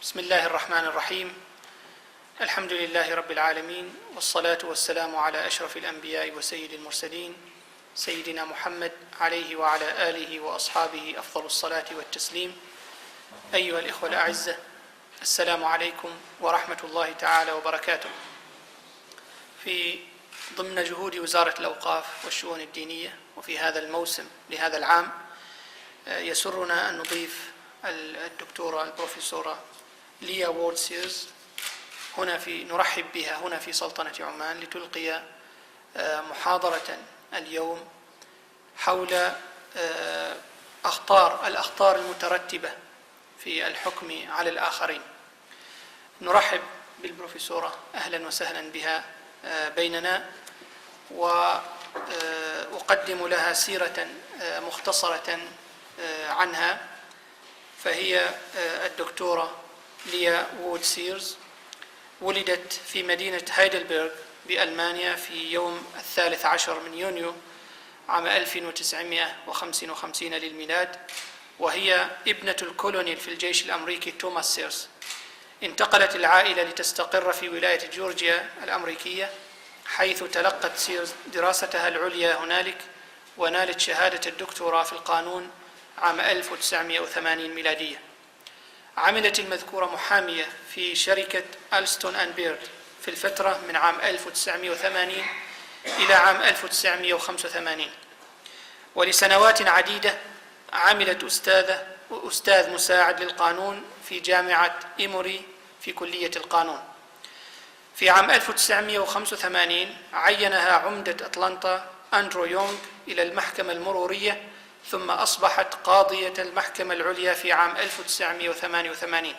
بسم الله الرحمن الرحيم. الحمد لله رب العالمين، والصلاة والسلام على أشرف الأنبياء وسيد المرسلين سيدنا محمد عليه وعلى آله وأصحابه أفضل الصلاة والتسليم. أيها الإخوة الأعزة، السلام عليكم ورحمة الله تعالى وبركاته. في ضمن جهود وزارة الأوقاف والشؤون الدينية وفي هذا الموسم لهذا العام، يسرنا أن نضيف الدكتورة البروفيسورة ليا وورد سيرز نرحب بها هنا في سلطنة عمان لتلقي محاضرة اليوم حول الأخطار المترتبة في الحكم على الآخرين. نرحب بالبروفيسورة، أهلا وسهلا بها بيننا، وأقدم لها سيرة مختصرة عنها. فهي الدكتورة ليا وورد سيرز، ولدت في مدينة هايدلبرغ بألمانيا في يوم 13 من يونيو عام 1955 للميلاد، وهي ابنة الكولونيل في الجيش الأمريكي توماس سيرز. انتقلت العائلة لتستقر في ولاية جورجيا الأمريكية، حيث تلقت سيرز دراستها العليا هنالك، ونالت شهادة الدكتوراه في القانون عام 1980 ميلادية. عملت المذكورة محامية في شركة ألستون أند بيرد في الفترة من عام 1980 إلى عام 1985، ولسنوات عديدة عملت أستاذ مساعد للقانون في جامعة إيموري في كلية القانون. في عام 1985 عينها عمدة أتلانتا أندرو يونغ إلى المحكمة المرورية، ثم أصبحت قاضية المحكمة العليا في عام 1988،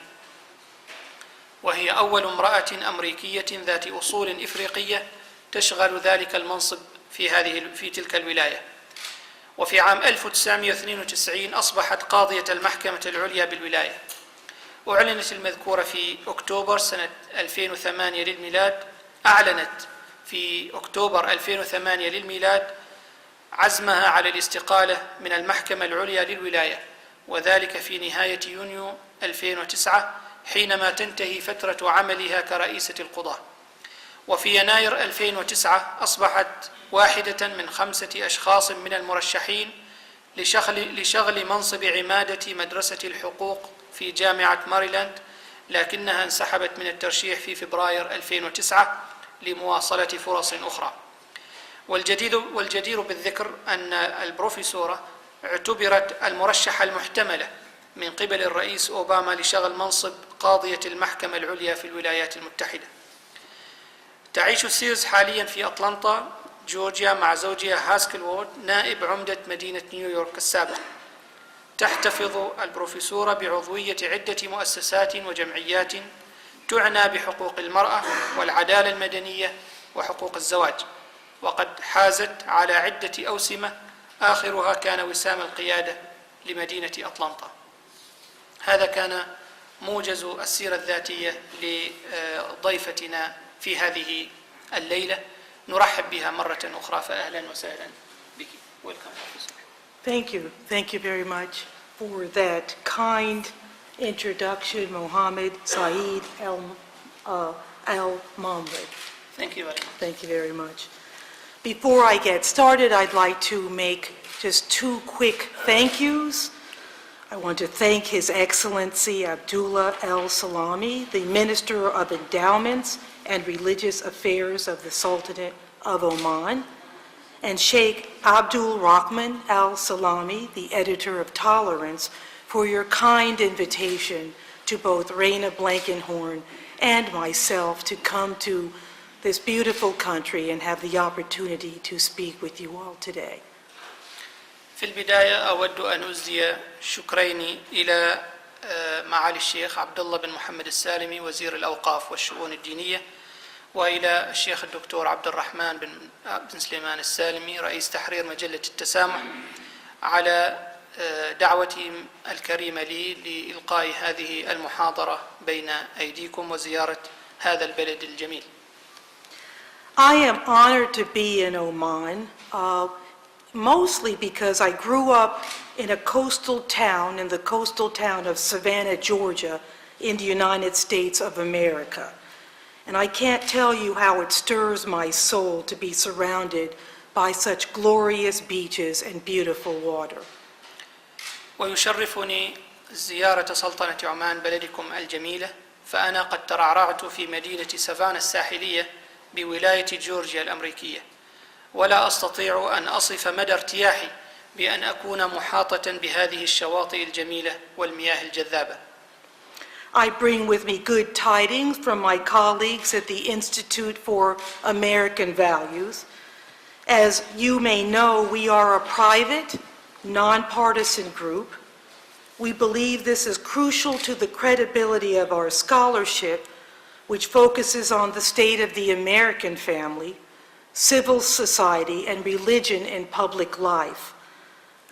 وهي أول امرأة أمريكية ذات أصول إفريقية تشغل ذلك المنصب في تلك الولاية. وفي عام 1992 أصبحت قاضية المحكمة العليا بالولاية. أعلنت المذكورة في أكتوبر سنة 2008 للميلاد. أعلنت في أكتوبر 2008 للميلاد عزمها على الاستقالة من المحكمة العليا للولاية، وذلك في نهاية يونيو 2009 حينما تنتهي فترة عملها كرئيسة القضاة. وفي يناير 2009 أصبحت واحدة من 5 أشخاص من المرشحين لشغل منصب عمادة مدرسة الحقوق في جامعة ماريلاند، لكنها انسحبت من الترشيح في فبراير 2009 لمواصلة فرص أخرى. والجدير بالذكر أن البروفيسورة اعتبرت المرشحة المحتملة من قبل الرئيس أوباما لشغل منصب قاضية المحكمة العليا في الولايات المتحدة. تعيش سيرز حاليا في أتلانتا جورجيا مع زوجها هاسكل وورد، نائب عمدة مدينة نيويورك السابق. تحتفظ البروفيسورة بعضوية عدة مؤسسات وجمعيات تعنى بحقوق المرأة والعدالة المدنية وحقوق الزواج، وقد حازت على عدة أوسمة، آخرها كان وسام القيادة لمدينة أتلانتا. هذا كان موجز السيرة الذاتية لضيفتنا في هذه الليلة. نرحب بها مرة أخرى، فأهلا وسهلا بك. Thank you very much for that kind introduction, Mohammed Saeed Al-Mamred. Thank you very much. Thank you very much. Before I get started, I'd like to make just 2 quick thank yous. I want to thank His Excellency Abdullah Al-Salami, the Minister of Endowments and Religious Affairs of the Sultanate of Oman, and Sheikh Abdul Rahman Al-Salami, the Editor of Tolerance, for your kind invitation to both Reina Blankenhorn and myself to come to this beautiful country and have the opportunity to speak with you all today. في البداية أود أن أزدي شكرين إلى معالي الشيخ عبد الله بن محمد السالمي وزير الأوقاف والشؤون الدينية، وإلى الشيخ الدكتور عبد الرحمن بن سليمان السالمي رئيس تحرير مجلة التسامح على دعوتي الكريمة لي لإلقاء هذه المحاضرة بين أيديكم وزيارة هذا البلد الجميل. I am honored to be in Oman, mostly because I grew up in the coastal town of Savannah, Georgia, in the United States of America. And I can't tell you how it stirs my soul to be surrounded by such glorious beaches and beautiful water. ويشرفني زيارة سلطنة عمان بلدكم الجميلة، فأنا قد ترعرعت في مدينة سافانا الساحلية بولاية جورجيا الأمريكية، ولا أستطيع أن أصف مدى ارتياحي بأن أكون محاطة بهذه الشواطئ الجميلة والمياه الجذابة. I bring with me good tidings from my colleagues at the Institute for American Values. As you may know, we are a private, nonpartisan group. We believe this is crucial to the credibility of our scholarship, which focuses on the state of the American family, civil society, and religion in public life.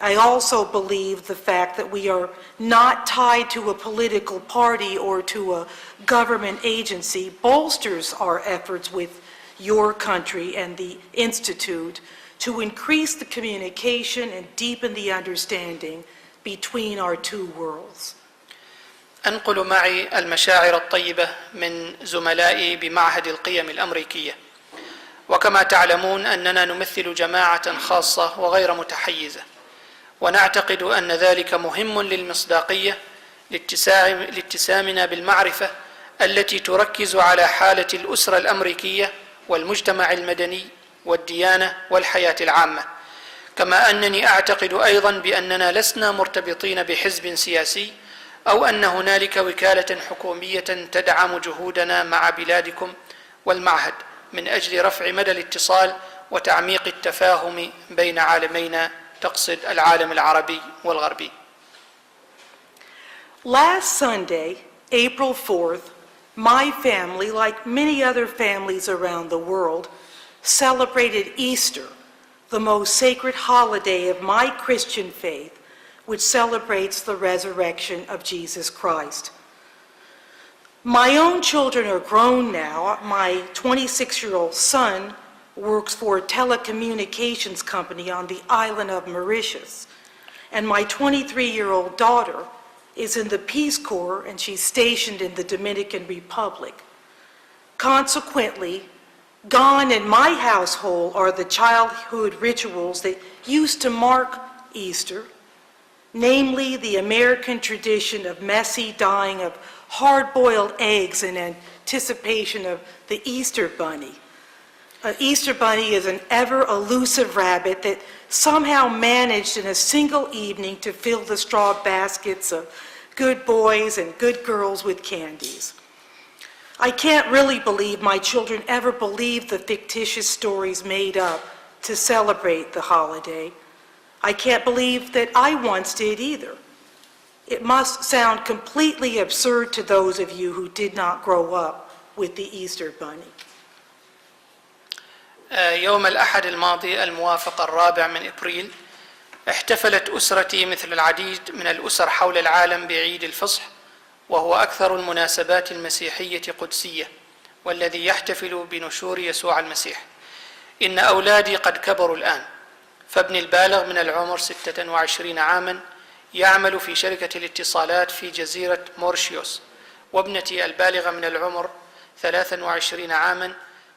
I also believe the fact that we are not tied to a political party or to a government agency bolsters our efforts with your country and the Institute to increase the communication and deepen the understanding between our two worlds. أنقل معي المشاعر الطيبة من زملائي بمعهد القيم الأمريكية، وكما تعلمون أننا نمثل جماعة خاصة وغير متحيزة، ونعتقد أن ذلك مهم للمصداقية لاتسامنا بالمعرفة التي تركز على حالة الأسرة الأمريكية والمجتمع المدني والديانة والحياة العامة، كما أنني أعتقد أيضا بأننا لسنا مرتبطين بحزب سياسي أو أن هنالك وكالة حكومية تدعم جهودنا مع بلادكم والمعهد من أجل رفع مدى الاتصال وتعميق التفاهم بين عالمينا، تقصد العالم العربي والغربي. Last Sunday, April 4th, my family, like many other families around the world, celebrated Easter, the most sacred holiday of my Christian faith, which celebrates the resurrection of Jesus Christ. My own children are grown now. My 26-year-old son works for a telecommunications company on the island of Mauritius, and my 23-year-old daughter is in the Peace Corps, and she's stationed in the Dominican Republic. Consequently, gone in my household are the childhood rituals that used to mark Easter, namely the American tradition of messy dyeing of hard-boiled eggs in anticipation of the Easter Bunny. An Easter Bunny is an ever-elusive rabbit that somehow managed in a single evening to fill the straw baskets of good boys and good girls with candies. I can't really believe my children ever believed the fictitious stories made up to celebrate the holiday. I can't believe that I once did either. It must sound completely absurd to those of you who did not grow up with the Easter Bunny. يوم الأحد الماضي الموافق 4 من إبريل احتفلت أسرتي مثل العديد من الأسر حول العالم بعيد الفصح، وهو أكثر المناسبات المسيحية قدسية، والذي يحتفل بنشور يسوع المسيح. إن أولادي قد كبروا الآن، فابني البالغ من العمر 26 عاما يعمل في شركة الاتصالات في جزيرة مورشيوس، وابنتي البالغة من العمر 23 عاما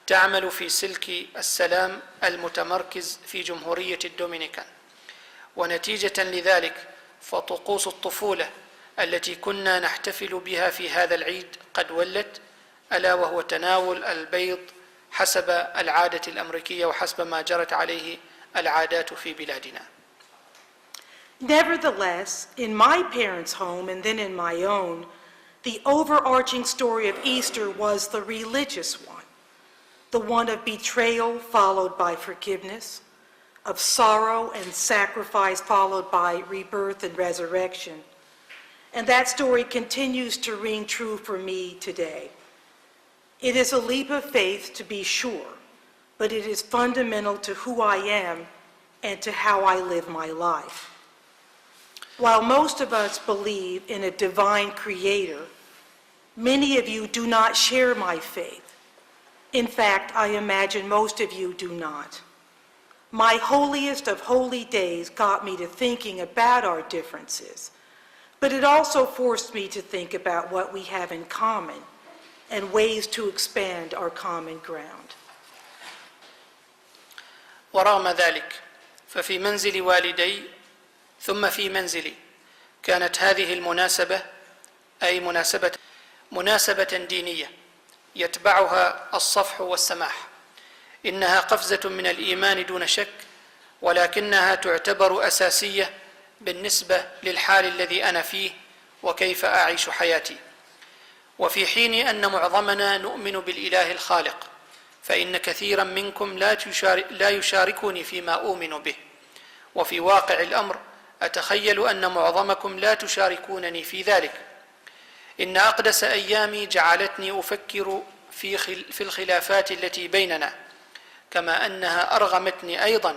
تعمل في سلك السلام المتمركز في جمهورية الدومينيكان. ونتيجة لذلك فطقوس الطفولة التي كنا نحتفل بها في هذا العيد قد ولت، ألا وهو تناول البيض حسب العادة الأمريكية وحسب ما جرت عليه العادات في بلادنا. Nevertheless, in my parents' home and then in my own, the overarching story of Easter was the religious one, the one of betrayal followed by forgiveness, of sorrow and sacrifice followed by rebirth and resurrection. And that story continues to ring true for me today. It is a leap of faith, to be sure, but it is fundamental to who I am and to how I live my life. While most of us believe in a divine creator, many of you do not share my faith. In fact, I imagine most of you do not. My holiest of holy days got me to thinking about our differences, but it also forced me to think about what we have in common and ways to expand our common ground. ورغم ذلك ففي منزل والدي ثم في منزلي كانت هذه المناسبة أي مناسبة دينية يتبعها الصفح والسماح. إنها قفزة من الإيمان دون شك، ولكنها تعتبر أساسية بالنسبة للحال الذي أنا فيه وكيف أعيش حياتي. وفي حين أن معظمنا نؤمن بالإله الخالق، فإن كثيرا منكم لا يشاركني فيما أؤمن به، وفي واقع الأمر أتخيل أن معظمكم لا تشاركونني في ذلك. إن أقدس أيامي جعلتني أفكر في الخلافات التي بيننا، كما أنها أرغمتني أيضا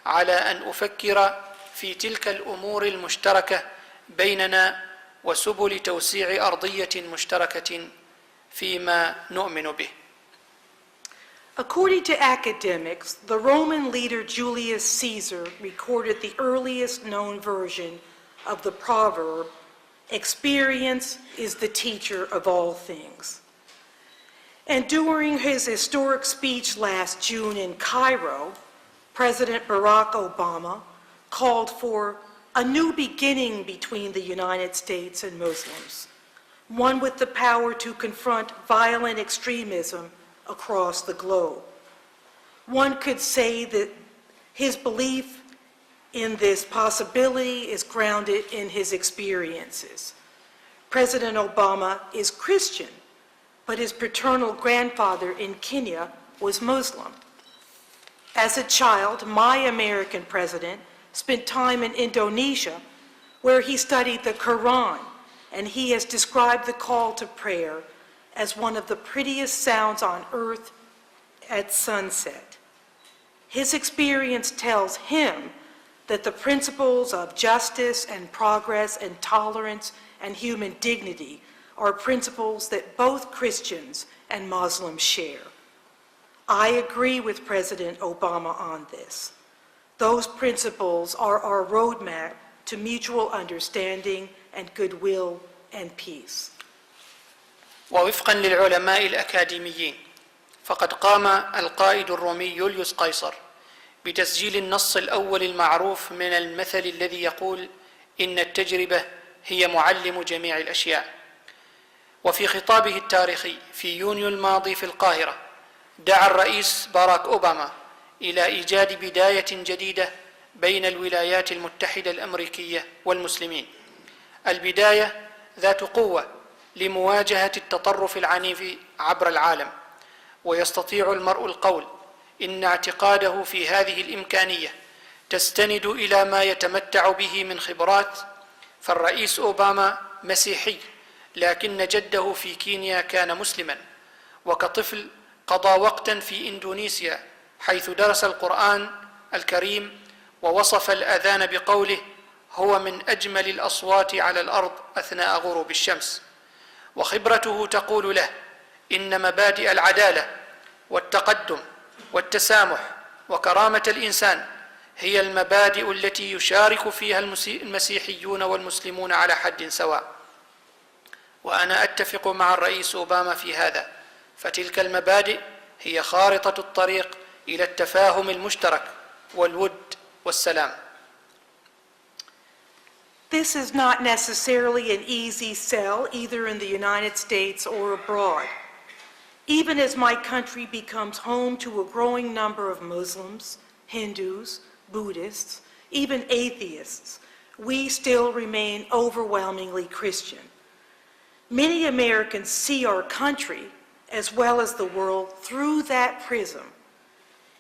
على أن أفكر في تلك الأمور المشتركة بيننا وسبل توسيع أرضية مشتركة فيما نؤمن به. According to academics, the Roman leader Julius Caesar recorded the earliest known version of the proverb, "Experience is the teacher of all things." And during his historic speech last June in Cairo, President Barack Obama called for a new beginning between the United States and Muslims, one with the power to confront violent extremism across the globe. One could say that his belief in this possibility is grounded in his experiences. President Obama is Christian, but his paternal grandfather in Kenya was Muslim. As a child, my American president spent time in Indonesia, where he studied the Quran, and he has described the call to prayer as one of the prettiest sounds on earth at sunset. His experience tells him that the principles of justice and progress and tolerance and human dignity are principles that both Christians and Muslims share. I agree with President Obama on this. Those principles are our roadmap to mutual understanding and goodwill and peace. ووفقا للعلماء الأكاديميين، فقد قام القائد الرومي يوليوس قيصر بتسجيل النص الأول المعروف من المثل الذي يقول إن التجربة هي معلم جميع الأشياء. وفي خطابه التاريخي في يونيو الماضي في القاهرة، دعا الرئيس باراك أوباما إلى إيجاد بداية جديدة بين الولايات المتحدة الأمريكية والمسلمين، البداية ذات قوة لمواجهة التطرف العنيف عبر العالم. ويستطيع المرء القول إن اعتقاده في هذه الإمكانية تستند إلى ما يتمتع به من خبرات. فالرئيس أوباما مسيحي، لكن جده في كينيا كان مسلما، وكطفل قضى وقتا في إندونيسيا حيث درس القرآن الكريم ووصف الأذان بقوله: هو من أجمل الأصوات على الأرض أثناء غروب الشمس. وخبرته تقول له إن مبادئ العدالة والتقدم والتسامح وكرامة الإنسان هي المبادئ التي يشارك فيها المسيحيون والمسلمون على حد سواء. وأنا أتفق مع الرئيس أوباما في هذا، فتلك المبادئ هي خارطة الطريق إلى التفاهم المشترك والود والسلام. This is not necessarily an easy sell either in the United States or abroad. Even as my country becomes home to a growing number of Muslims, Hindus, Buddhists, even atheists, we still remain overwhelmingly Christian. Many Americans see our country, as well as the world, through that prism.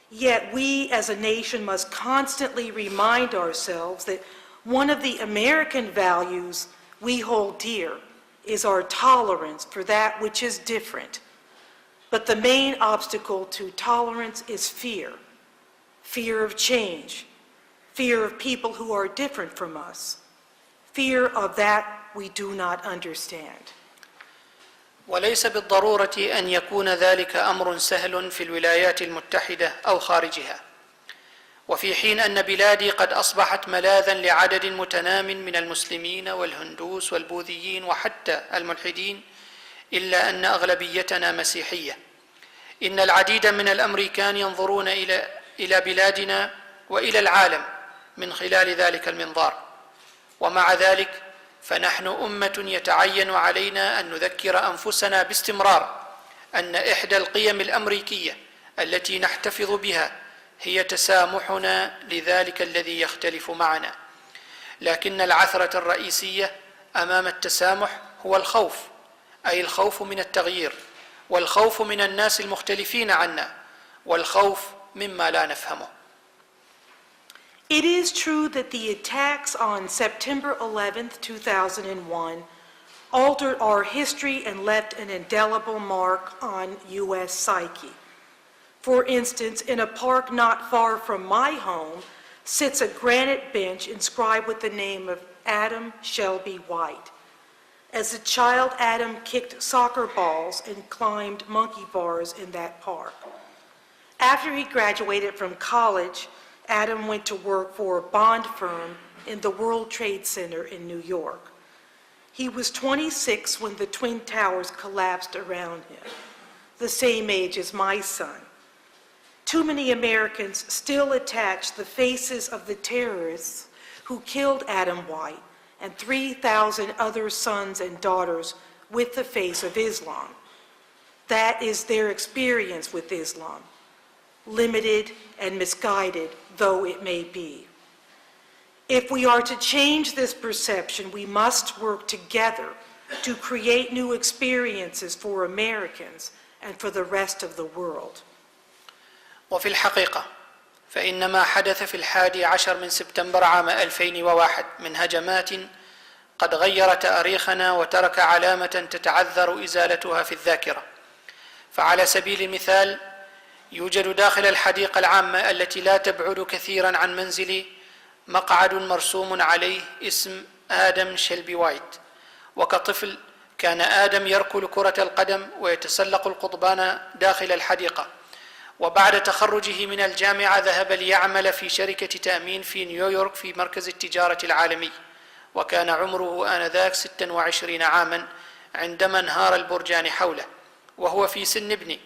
Yet we as a nation must constantly remind ourselves that one of the American values we hold dear is our tolerance for that which is different. But the main obstacle to tolerance is fear. Fear of change, fear of people who are different from us, fear of that we do not understand. وليس بالضرورة أن يكون ذلك أمر سهل في الولايات المتحدة أو خارجها، وفي حين أن بلادي قد أصبحت ملاذا لعدد متنام من المسلمين والهندوس والبوذيين وحتى الملحدين، إلا أن أغلبيتنا مسيحية. إن العديد من الأمريكان ينظرون إلى بلادنا وإلى العالم من خلال ذلك المنظار، ومع ذلك فنحن أمة يتعين علينا أن نذكر أنفسنا باستمرار أن إحدى القيم الأمريكية التي نحتفظ بها هي تسامحنا لذلك الذي يختلف معنا. لكن العثرة الرئيسية أمام التسامح هو الخوف، أي الخوف من التغيير، والخوف من الناس المختلفين عنا، والخوف مما لا نفهمه. It is true that the attacks on September 11th, 2001 altered our history and left an indelible mark on U.S. psyche. For instance, in a park not far from my home sits a granite bench inscribed with the name of Adam Shelby White. As a child, Adam kicked soccer balls and climbed monkey bars in that park. After he graduated from college, Adam went to work for a bond firm in the World Trade Center in New York. He was 26 when the Twin Towers collapsed around him, the same age as my son. Too many Americans still attach the faces of the terrorists who killed Adam White and 3,000 other sons and daughters with the face of Islam. That is their experience with Islam, limited and misguided though it may be. If we are to change this perception, we must work together to create new experiences for Americans and for the rest of the world. وفي الحقيقة فإن ما حدث في 11 من سبتمبر عام 2001 من هجمات قد غير تاريخنا وترك علامة تتعذر إزالتها في الذاكرة. فعلى سبيل المثال يوجد داخل الحديقة العامة التي لا تبعد كثيرا عن منزلي مقعد مرسوم عليه اسم آدم شيلبي وايت. وكطفل كان آدم يركل كرة القدم ويتسلق القضبان داخل الحديقة، وبعد تخرجه من الجامعة ذهب ليعمل في شركة تأمين في نيويورك في مركز التجارة العالمي، وكان عمره آنذاك 26 عاما عندما انهار البرجان حوله وهو في سن ابني.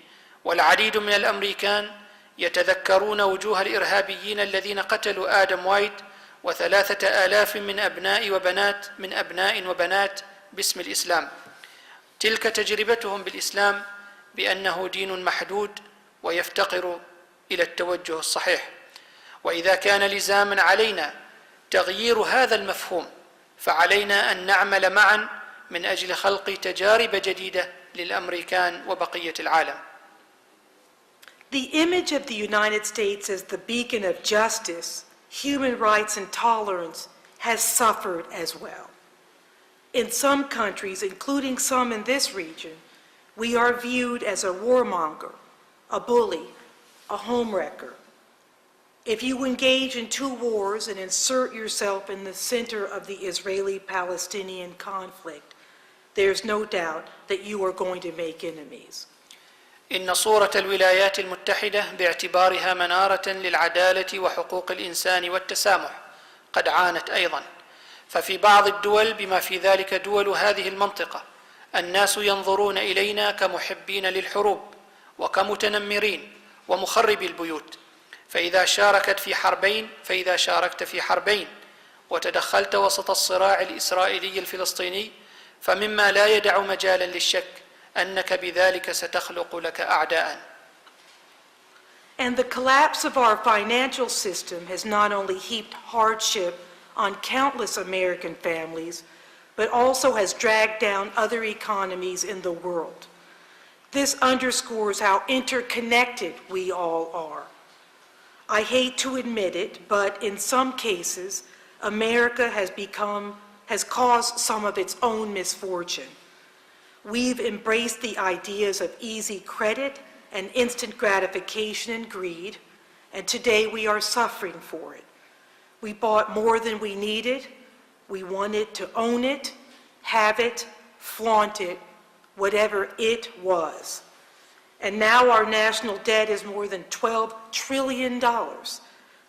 والعديد من الأمريكان يتذكرون وجوه الإرهابيين الذين قتلوا آدم وايت و3,000 من أبناء وبنات باسم الإسلام. تلك تجربتهم بالإسلام بأنه دين محدود ويفتقر إلى التوجه الصحيح. وإذا كان لزاما علينا تغيير هذا المفهوم فعلينا أن نعمل معا من أجل خلق تجارب جديدة للأمريكان وبقية العالم. The image of the United States as the beacon of justice, human rights, and tolerance has suffered as well. In some countries, including some in this region, we are viewed as a warmonger, a bully, a homewrecker. If you engage in 2 wars and insert yourself in the center of the Israeli-Palestinian conflict, there's no doubt that you are going to make enemies. إن صورة الولايات المتحدة باعتبارها منارة للعدالة وحقوق الإنسان والتسامح قد عانت أيضا. ففي بعض الدول بما في ذلك دول هذه المنطقة الناس ينظرون إلينا كمحبين للحروب وكمتنمرين ومخربي البيوت. فإذا شاركت في حربين وتدخلت وسط الصراع الإسرائيلي الفلسطيني فمما لا يدع مجالا للشك أنك بذلك ستخلق لك أعداء. And the collapse of our financial system has not only heaped hardship on countless American families, but also has dragged down other economies in the world. This underscores how interconnected we all are. I hate to admit it, but in some cases, America has caused some of its own misfortune. We've embraced the ideas of easy credit and instant gratification and greed, and today we are suffering for it. We bought more than we needed. We wanted to own it, have it, flaunt it, whatever it was. And now our national debt is more than $12 trillion.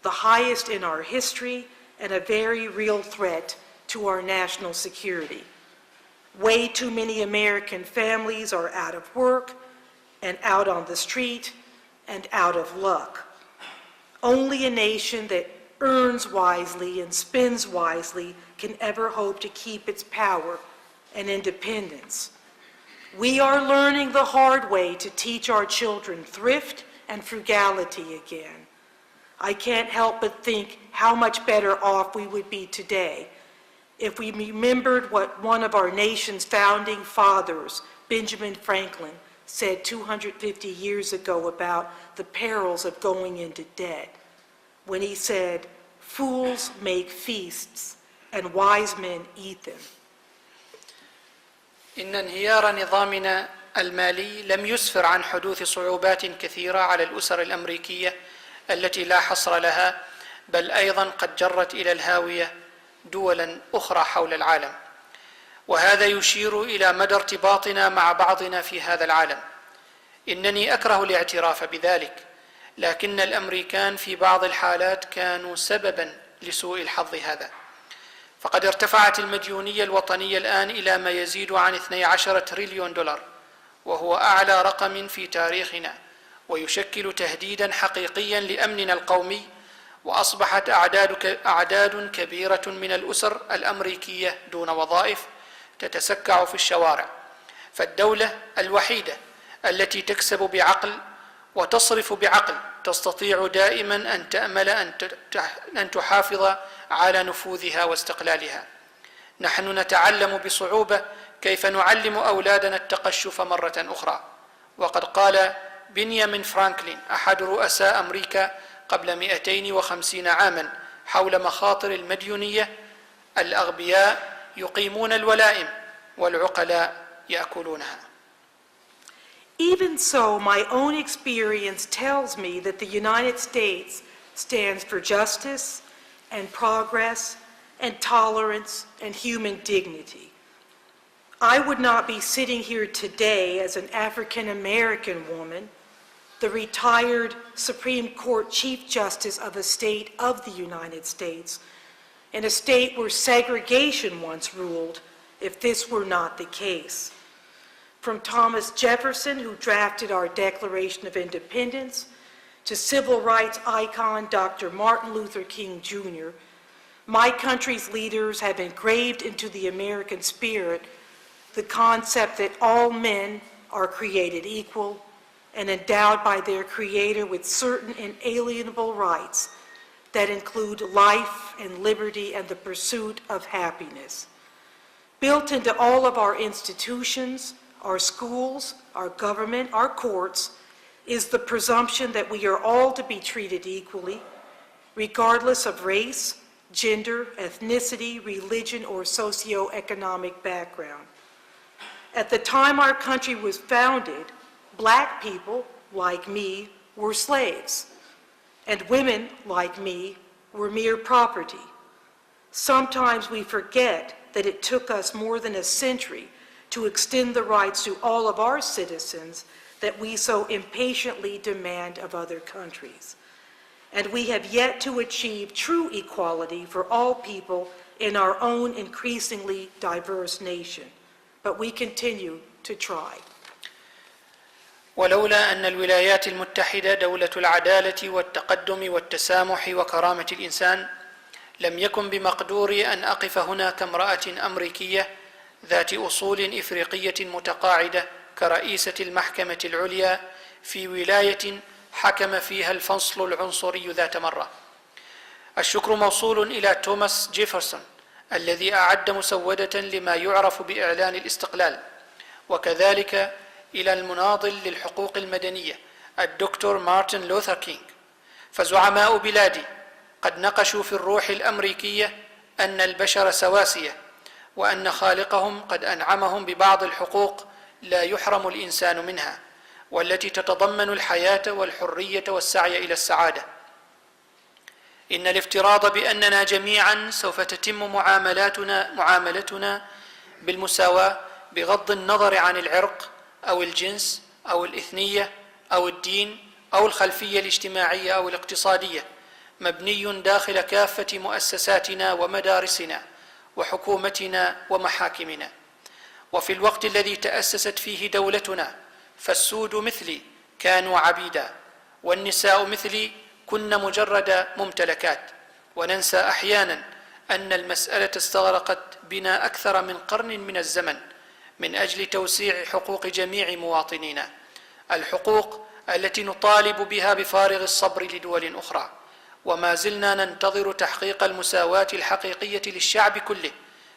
the highest in our history and a very real threat to our national security. Way too many American families are out of work and out on the street and out of luck. Only a nation that earns wisely and spends wisely can ever hope to keep its power and independence. We are learning the hard way to teach our children thrift and frugality again. I can't help but think how much better off we would be today if we remembered what one of our nation's founding fathers, Benjamin Franklin, said 250 years ago about the perils of going into debt, when he said, "Fools make feasts and wise men eat them." إن انهيار نظامنا المالي لم يسفر عن حدوث صعوبات كثيرة على الأسر الأمريكية التي لا حصر لها، بل أيضا قد جرت إلى الهاوية دولا أخرى حول العالم، وهذا يشير إلى مدى ارتباطنا مع بعضنا في هذا العالم. إنني أكره الاعتراف بذلك، لكن الأمريكان في بعض الحالات كانوا سببا لسوء الحظ هذا، فقد ارتفعت المديونية الوطنية الآن إلى ما يزيد عن 12 تريليون دولار، وهو أعلى رقم في تاريخنا، ويشكل تهديدا حقيقيا لأمننا القومي. وأصبحت أعداد كبيرة من الأسر الأمريكية دون وظائف تتسكع في الشوارع، فالدولة الوحيدة التي تكسب بعقل وتصرف بعقل تستطيع دائما أن تأمل أن تحافظ على نفوذها واستقلالها. نحن نتعلم بصعوبة كيف نعلم أولادنا التقشف مرة أخرى، وقد قال بنيامين فرانكلين أحد رؤساء أمريكا قبل 250 عاما حول مخاطر المديونية: الأغبياء يقيمون الولائم والعقلاء يأكلونها. Even so, my own experience tells me that the United States stands for justice and progress and tolerance and human dignity. I would not be sitting here today as an African American woman, the retired Supreme Court Chief Justice of a state of the United States, in a state where segregation once ruled, if this were not the case. From Thomas Jefferson, who drafted our Declaration of Independence, to civil rights icon Dr. Martin Luther King Jr., my country's leaders have engraved into the American spirit the concept that all men are created equal and endowed by their Creator with certain inalienable rights that include life and liberty and the pursuit of happiness. Built into all of our institutions, our schools, our government, our courts, is the presumption that we are all to be treated equally, regardless of race, gender, ethnicity, religion, or socioeconomic background. At the time our country was founded, Black people, like me, were slaves, and women, like me, were mere property. Sometimes we forget that it took us more than a century to extend the rights to all of our citizens that we so impatiently demand of other countries. And we have yet to achieve true equality for all people in our own increasingly diverse nation. But we continue to try. ولولا أن الولايات المتحدة دولة العدالة والتقدم والتسامح وكرامة الإنسان، لم يكن بمقدوري أن أقف هنا كامرأة أمريكية ذات أصول إفريقية متقاعدة كرئيسة المحكمة العليا في ولاية حكم فيها الفصل العنصري ذات مرة. الشكر موصول إلى توماس جيفرسون الذي أعد مسودة لما يعرف بإعلان الاستقلال، وكذلك إلى المناضل للحقوق المدنية الدكتور مارتن لوثر كينغ. فزعماء بلادي قد نقشوا في الروح الأمريكية أن البشر سواسية، وأن خالقهم قد أنعمهم ببعض الحقوق لا يحرم الإنسان منها، والتي تتضمن الحياة والحرية والسعي إلى السعادة. إن الافتراض بأننا جميعا سوف تتم معاملتنا بالمساواة بغض النظر عن العرق أو الجنس أو الإثنية أو الدين أو الخلفية الاجتماعية أو الاقتصادية مبني داخل كافة مؤسساتنا ومدارسنا وحكومتنا ومحاكمنا. وفي الوقت الذي تأسست فيه دولتنا فالسود مثلي كانوا عبيدا، والنساء مثلي كن مجرد ممتلكات، وننسى أحيانا أن المسألة استغرقت بنا أكثر من قرن من الزمن من أجل توسيع حقوق جميع مواطنينا، الحقوق التي نطالب بها بفارغ الصبر لدول أخرى، وما زلنا ننتظر تحقيق المساواة الحقيقية للشعب كله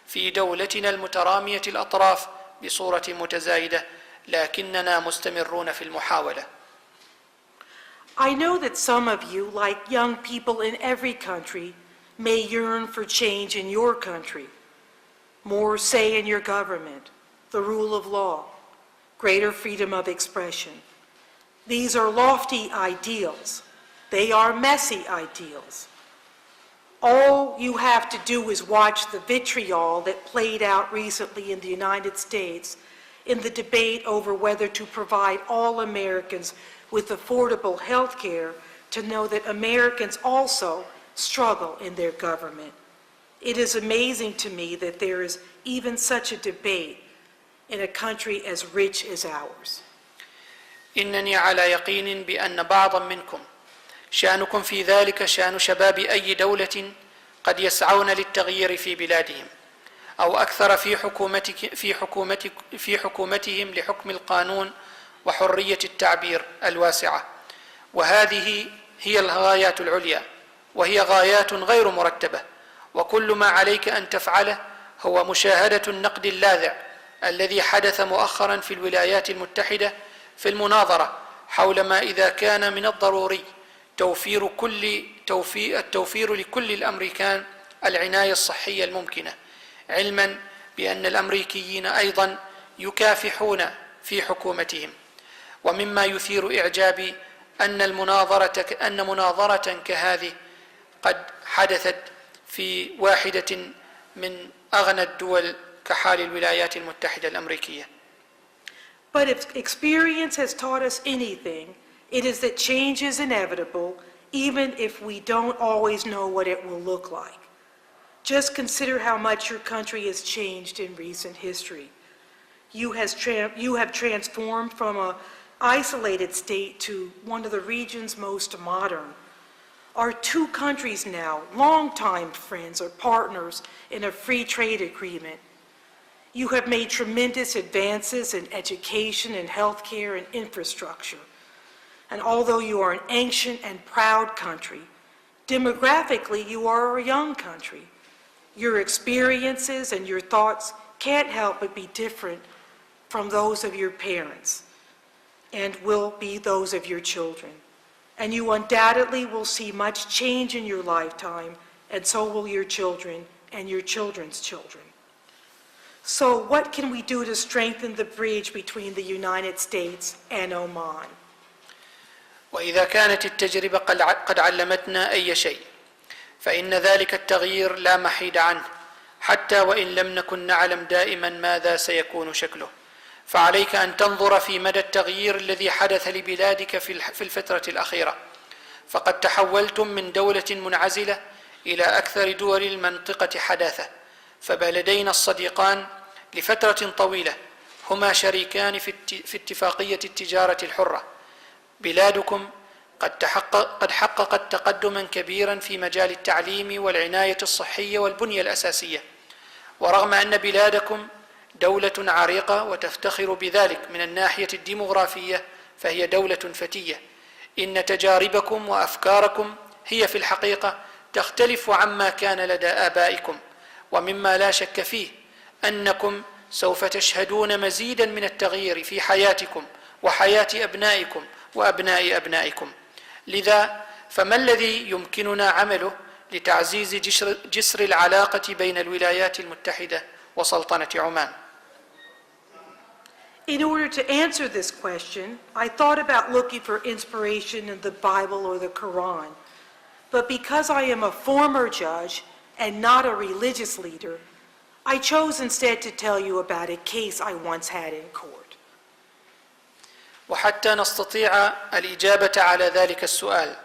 في دولتنا المترامية الأطراف بصورة متزايدة، لكننا مستمرون في المحاولة. I know that some of you, like young people in every country, may yearn for change in your country, more say in your government, the rule of law, greater freedom of expression. These are lofty ideals. They are messy ideals. All you have to do is watch the vitriol that played out recently in the United States in the debate over whether to provide all Americans with affordable health care to know that Americans also struggle in their government. It is amazing to me that there is even such a debate in a country as rich as ours. إنني على يقين بأن بعضا منكم شأنكم في ذلك شأن شباب أي دولة قد يسعون للتغيير في بلادهم، أو أكثر في حكومتهم لحكم القانون وحرية التعبير الواسعة. وهذه هي الغايات العليا، وهي غايات غير مرتبة، وكل ما عليك أن تفعله هو مشاهدة النقد اللاذع الذي حدث مؤخرا في الولايات المتحدة في المناظرة حول ما إذا كان من الضروري التوفير لكل الأمريكان العناية الصحية الممكنة، علما بأن الأمريكيين أيضا يكافحون في حكومتهم. ومما يثير إعجابي أن مناظرة كهذه قد حدثت في واحدة من أغنى الدول كحال الولايات المتحدة الأمريكية. But if experience has taught us anything, it is that change is inevitable, even if we don't always know what it will look like. Just consider how much your country has changed in recent history. You have transformed from an isolated state to one of the region's most modern. Our two countries now, longtime friends, are partners in a free trade agreement. You have made tremendous advances in education and healthcare and infrastructure. And although you are an ancient and proud country, demographically you are a young country. Your experiences and your thoughts can't help but be different from those of your parents and will be those of your children. And you undoubtedly will see much change in your lifetime, and so will your children and your children's children. So what can we do to strengthen the bridge between the United States and Oman? وإذا كانت التجربة قد علمتنا أي شيء فإن ذلك التغيير لا محيد عنه، حتى وإن لم نكن نعلم دائما ماذا سيكون شكله. فعليك أن تنظر في مدى التغيير الذي حدث لبلادك في الفترة الأخيرة، فقد تحولتم من دولة منعزلة إلى أكثر دول المنطقة حداثة. فبلدينا الصديقان لفترة طويلة هما شريكان في اتفاقية التجارة الحرة. بلادكم قد حققت تقدما كبيرا في مجال التعليم والعناية الصحية والبنية الأساسية، ورغم أن بلادكم دولة عريقة وتفتخر بذلك من الناحية الديمغرافية، فهي دولة فتية. إن تجاربكم وأفكاركم هي في الحقيقة تختلف عما كان لدى آبائكم، ومما لا شك فيه أنكم سوف تشهدون مزيدا من التغيير في حياتكم وحياة أبنائكم وأبناء أبنائكم. لذا فما الذي يمكننا عمله لتعزيز جسر العلاقة بين الولايات المتحدة وسلطنة عمان؟ In order to answer this question, I thought about looking for inspiration in the Bible or the Quran. But because I am a former judge and not a religious leader, I chose instead to tell you about a case I once had in court. وحتى نستطيع الإجابة على ذلك السؤال،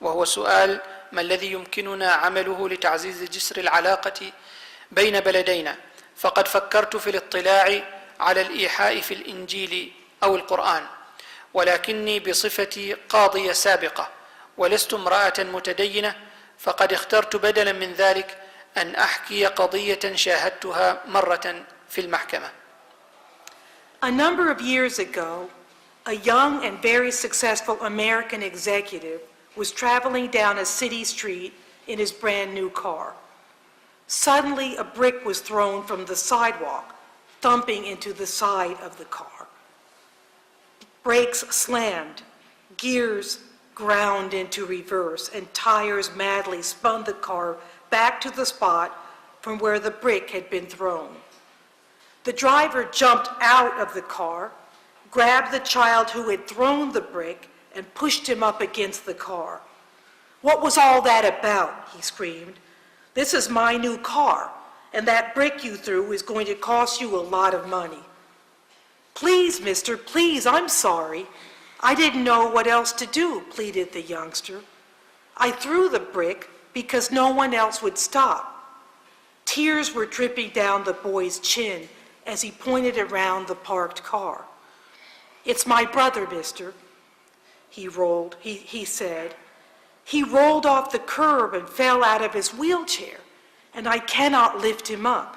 وهو سؤال ما الذي يمكننا عمله لتعزيز جسر العلاقة بين بلدينا، فقد فكرت في الاطلاع على الإيحاء في الإنجيل أو القرآن، ولكني بصفتي قاضية سابقة ولست امرأة متدينة، فقد اخترت بدلا من ذلك أن أحكي قضية شاهدتها مرة في المحكمة. A number of years ago, a young and very successful American executive was traveling down a city street in his brand new car. Suddenly, a brick was thrown from the sidewalk, thumping into the side of the car. Brakes slammed, gears ground into reverse, and tires madly spun the car back to the spot from where the brick had been thrown. The driver jumped out of the car, grabbed the child who had thrown the brick, and pushed him up against the car. "What was all that about?" he screamed. "This is my new car, and that brick you threw is going to cost you a lot of money." "Please, mister, please, I'm sorry. I didn't know what else to do," pleaded the youngster. "I threw the brick because no one else would stop." Tears were dripping down the boy's chin as he pointed around the parked car. "It's my brother, mister," he said. "He rolled off the curb and fell out of his wheelchair, and I cannot lift him up."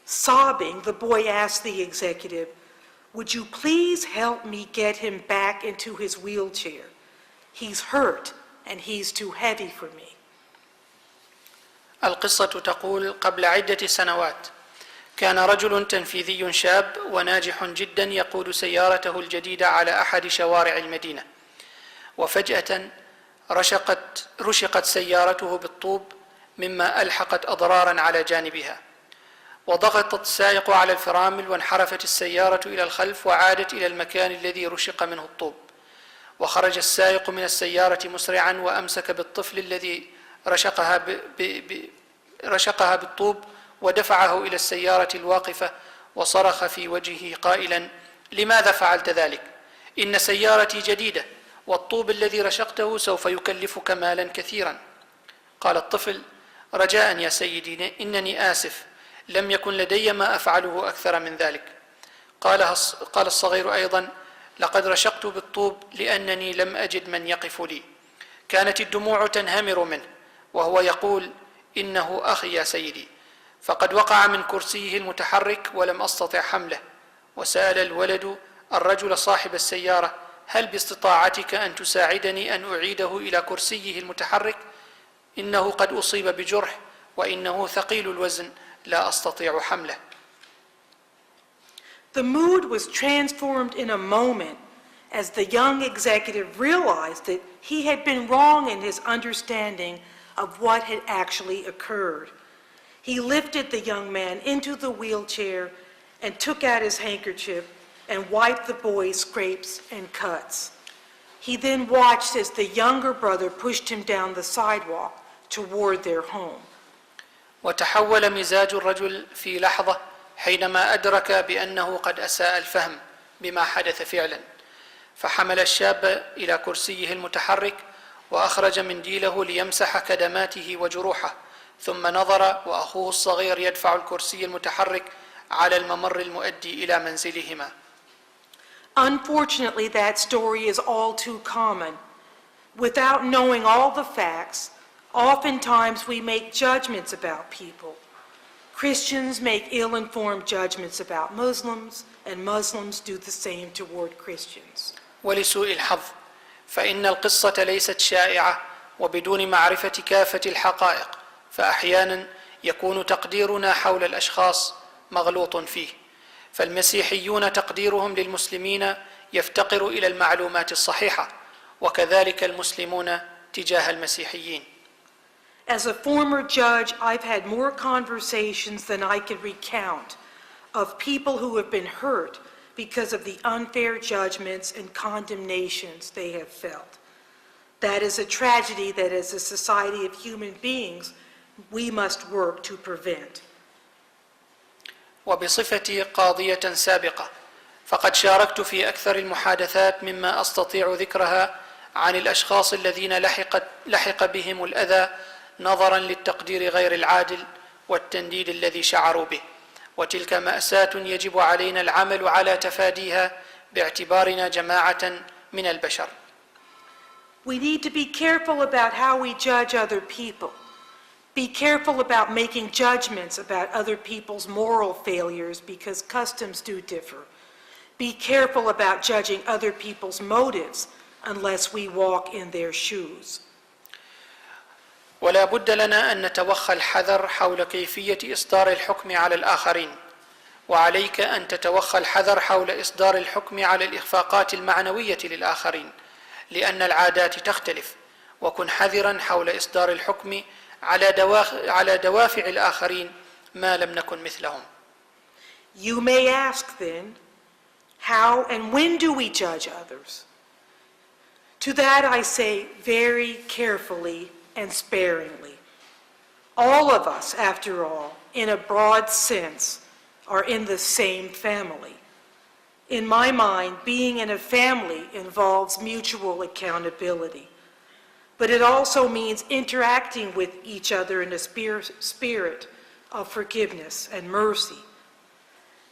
Sobbing, the boy asked the executive, "Would you please help me get him back into his wheelchair? He's hurt and he's too heavy for me." القصة تقول: قبل عدة سنوات كان رجل تنفيذي شاب وناجح جدا يقود سيارته الجديدة على أحد شوارع المدينة، وفجأة رشقت سيارته بالطوب مما ألحقت أضرارا على جانبها، وضغط السائق على الفرامل وانحرفت السيارة إلى الخلف وعادت إلى المكان الذي رشق منه الطوب، وخرج السائق من السيارة مسرعا وأمسك بالطفل الذي رشقها بالطوب ودفعه إلى السيارة الواقفة وصرخ في وجهه قائلا: "لماذا فعلت ذلك؟ إن سيارتي جديدة والطوب الذي رشقته سوف يكلفك مالا كثيرا." قال الطفل: "رجاء يا سيدي، إنني آسف، لم يكن لدي ما أفعله أكثر من ذلك." قال الصغير أيضا: "لقد رشقت بالطوب لأنني لم أجد من يقف لي." كانت الدموع تنهمر منه وهو يقول: "إنه أخي يا سيدي، فقد وقع من كرسيه المتحرك ولم أستطع حمله." وسأل الولد الرجل صاحب السيارة: "هل باستطاعتك أن تساعدني أن أعيده إلى كرسيه المتحرك؟ إنه قد أصيب بجرح وإنه ثقيل الوزن لا أستطيع حمله." The mood was transformed in a moment as the young executive realized that he had been wrong in his understanding of what had actually occurred. He lifted the young man into the wheelchair and took out his handkerchief and wiped the boy's scrapes and cuts. He then watched as the younger brother pushed him down the sidewalk toward their home. وتحول مزاج الرجل في لحظة حينما أدرك بأنه قد أساء الفهم بما حدث فعلا، فحمل الشاب إلى كرسيه المتحرك وأخرج منديله ليمسح كدماته وجروحه، ثم نظر وأخوه الصغير يدفع الكرسي المتحرك على الممر المؤدي إلى منزلهما. Unfortunately, that story is all too common. Without knowing all the facts, oftentimes we make judgments about people. Christians make ill-informed judgments about Muslims, and Muslims do the same toward Christians. ولسوء الحظ فإن القصة ليست شائعة وبدون معرفة كافة الحقائق، فأحيانا يكون تقديرنا حول الأشخاص مغلوط فيه، فالمسيحيون تقديرهم للمسلمين يفتقر إلى المعلومات الصحيحة، وكذلك المسلمون تجاه المسيحيين. As a former judge, I've had more conversations than I can recount of people who have been hurt because of the unfair judgments and condemnations they have felt. That is a tragedy that as a society of human beings, we must work to prevent. وبصفتي قاضية سابقة فقد شاركت في أكثر المحادثات مما أستطيع ذكرها عن الأشخاص الذين لحق بهم الأذى نظرا للتقدير غير العادل والتنديد الذي شعروا به، وتلك مأساة يجب علينا العمل على تفاديها باعتبارنا جماعة من البشر. We need to be careful about how we judge other people. Be careful about making judgments about other people's moral failures because customs do differ. Be careful about judging other people's motives unless we walk in their shoes. ولا بد لنا أن نتوخى الحذر حول كيفية إصدار الحكم على الآخرين، وعليك أن تتوخى الحذر حول إصدار الحكم على الإخفاقات المعنوية للآخرين، لأن العادات تختلف، وكن حذرا حول إصدار الحكم على دوافع الآخرين ما لم نكن مثلهم. You may ask then, how and when do we judge others? To that I say very carefully and sparingly. All of us, after all, in a broad sense, are in the same family. In my mind, being in a family involves mutual accountability, but it also means interacting with each other in a spirit of forgiveness and mercy.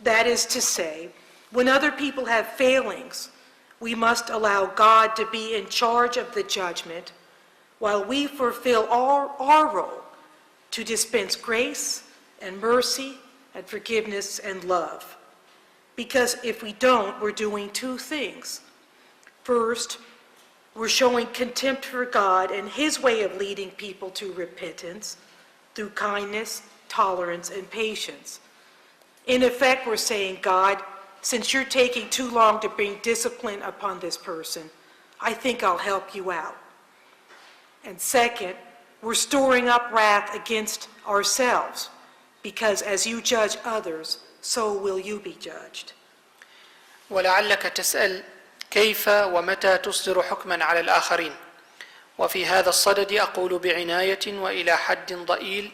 That is to say, when other people have failings, we must allow God to be in charge of the judgment while we fulfill our role to dispense grace and mercy and forgiveness and love. Because if we don't, we're doing two things. First, we're showing contempt for God and His way of leading people to repentance through kindness, tolerance, and patience. In effect, we're saying, God, since you're taking too long to bring discipline upon this person, I think I'll help you out. And second, we're storing up wrath against ourselves, because as you judge others, so will you be judged. ولعلك تسأل كيف ومتى تصدر حكما على الآخرين، وفي هذا الصدد أقول بعناية وإلى حد ضئيل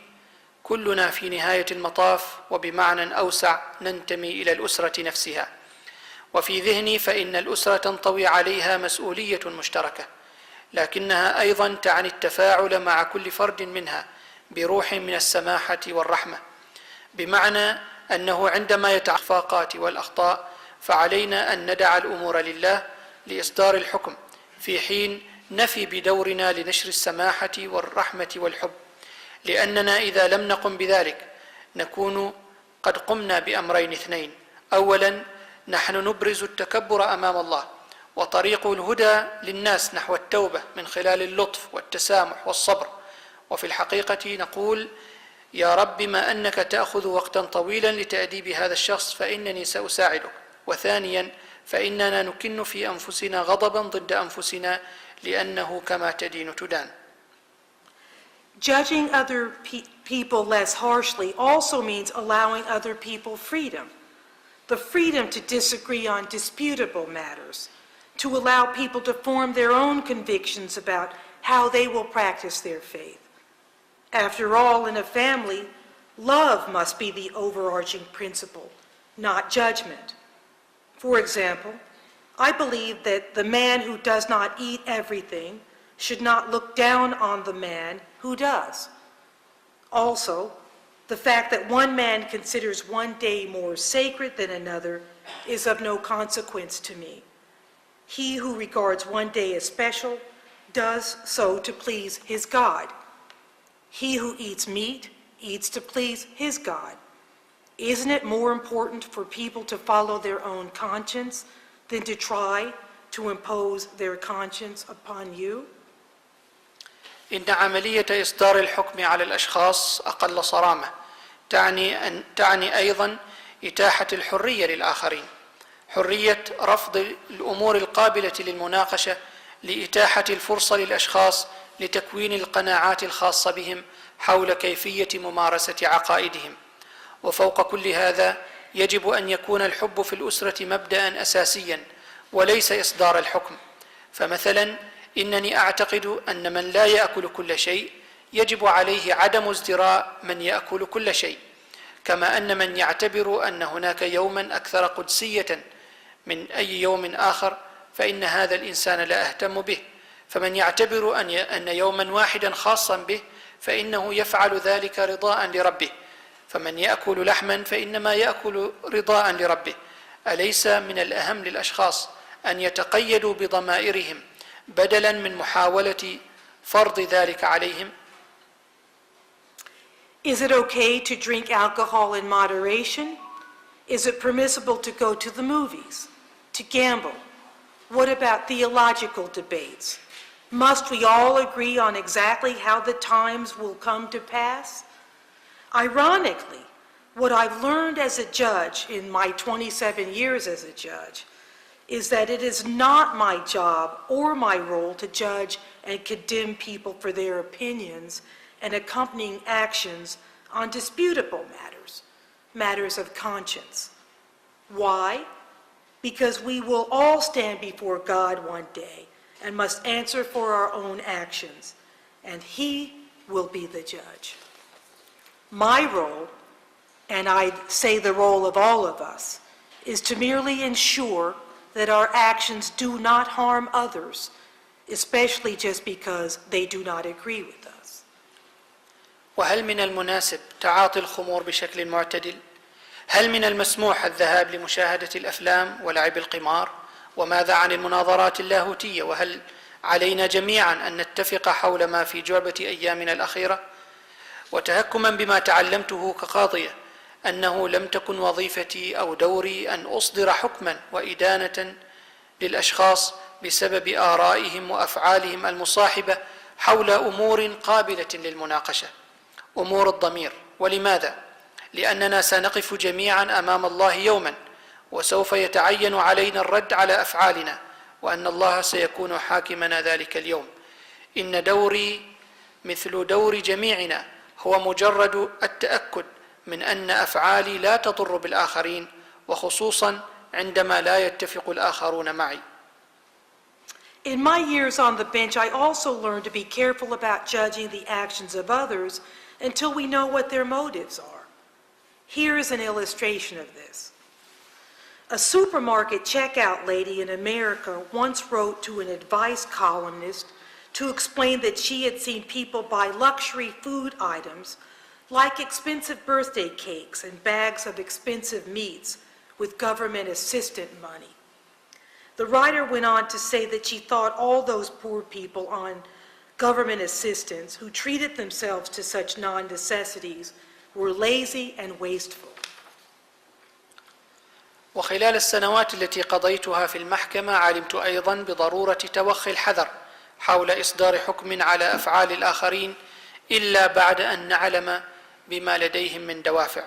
كلنا في نهاية المطاف وبمعنى أوسع ننتمي إلى الأسرة نفسها، وفي ذهني فإن الأسرة تنطوي عليها مسؤولية مشتركة، لكنها أيضا تعني التفاعل مع كل فرد منها بروح من السماحة والرحمة، بمعنى أنه عندما يتعرض الإخفاقات والأخطاء فعلينا أن ندع الأمور لله لإصدار الحكم، في حين نفي بدورنا لنشر السماحة والرحمة والحب، لأننا إذا لم نقم بذلك نكون قد قمنا بأمرين اثنين: أولا، نحن نبرز التكبر أمام الله، وطريق الهدى للناس نحو التوبة من خلال اللطف والتسامح والصبر، وفي الحقيقة نقول يا رب ما أنك تأخذ وقتا طويلا لتأديب هذا الشخص فإنني سأساعدك. وثانيا، فإننا نكن في أنفسنا غضبا ضد أنفسنا لأنه كما تدين تدان. Judging other people less harshly also means allowing other people freedom. The freedom to disagree on disputable matters, to allow people to form their own convictions about how they will practice their faith. After all, in a family, love must be the overarching principle, not judgment. For example, I believe that the man who does not eat everything should not look down on the man who does. Also, the fact that one man considers one day more sacred than another is of no consequence to me. He who regards one day as special does so to please his God. He who eats meat eats to please his God. Isn't it more important for people to follow their own conscience than to try to impose their conscience upon you? إن عملية إصدار الحكم على الأشخاص أقل صرامة تعني أيضا إتاحة الحرية للآخرين، حرية رفض الأمور القابلة للمناقشة لإتاحة الفرصة للأشخاص لتكوين القناعات الخاصة بهم حول كيفية ممارسة عقائدهم. وفوق كل هذا يجب أن يكون الحب في الأسرة مبدأ أساسيا وليس إصدار الحكم. فمثلا إنني أعتقد أن من لا يأكل كل شيء يجب عليه عدم ازدراء من يأكل كل شيء، كما أن من يعتبر أن هناك يوما أكثر قدسية من أي يوم آخر فإن هذا الإنسان لا أهتم به، فمن يعتبر أن يوما واحدا خاصا به فإنه يفعل ذلك رضاء لربه، فمن يأكل لحما فإنما يأكل رضاء لربه. أليس من الأهم للأشخاص أن يتقيدوا بضمائرهم بدلا من محاولة فرض ذلك عليهم؟ Is it okay to drink alcohol in moderation? Is it permissible to go to the movies, to gamble? What about theological debates? Must we all agree on exactly how the times will come to pass? Ironically, what I've learned as a judge in my 27 years as a judge is that it is not my job or my role to judge and condemn people for their opinions and accompanying actions on disputable matters, matters of conscience. Why? Because we will all stand before God one day and must answer for our own actions, and He will be the judge. My role, and I'd say the role of all of us, is to merely ensure that our actions do not harm others, especially just because they do not agree with us. وهل من المناسب تعاطي الخمور بشكل معتدل؟ هل من المسموح الذهاب لمشاهدة الأفلام ولعب القمار؟ وماذا عن المناظرات اللاهوتية؟ وهل علينا جميعا أن نتفق حول ما في جعبة أيامنا الأخيرة؟ وتهكما بما تعلمته كقاضية أنه لم تكن وظيفتي أو دوري أن أصدر حكما وإدانة للأشخاص بسبب آرائهم وأفعالهم المصاحبة حول أمور قابلة للمناقشة، أمور الضمير. ولماذا؟ لأننا سنقف جميعا أمام الله يوما، وسوف يتعين علينا الرد على أفعالنا، وأن الله سيكون حاكمنا ذلك اليوم. إن دوري مثل دور جميعنا هو مجرد التأكد من أن أفعالي لا تضر بالآخرين، وخصوصا عندما لا يتفق الآخرون معي. In my years on the bench, I also learned to be careful about judging the actions of others until we know what their motives are. Here is an illustration of this. A supermarket checkout lady in America once wrote to an advice columnist to explain that she had seen people buy luxury food items like expensive birthday cakes and bags of expensive meats with government assistance money. The writer went on to say that she thought all those poor people on government assistance who treated themselves to such non-necessities were lazy and wasteful. وخلال السنوات التي قضيتها في المحكمة علمت أيضا بضرورة توخي الحذر حول إصدار حكم على أفعال الآخرين إلا بعد أن نعلم بما لديهم من دوافع.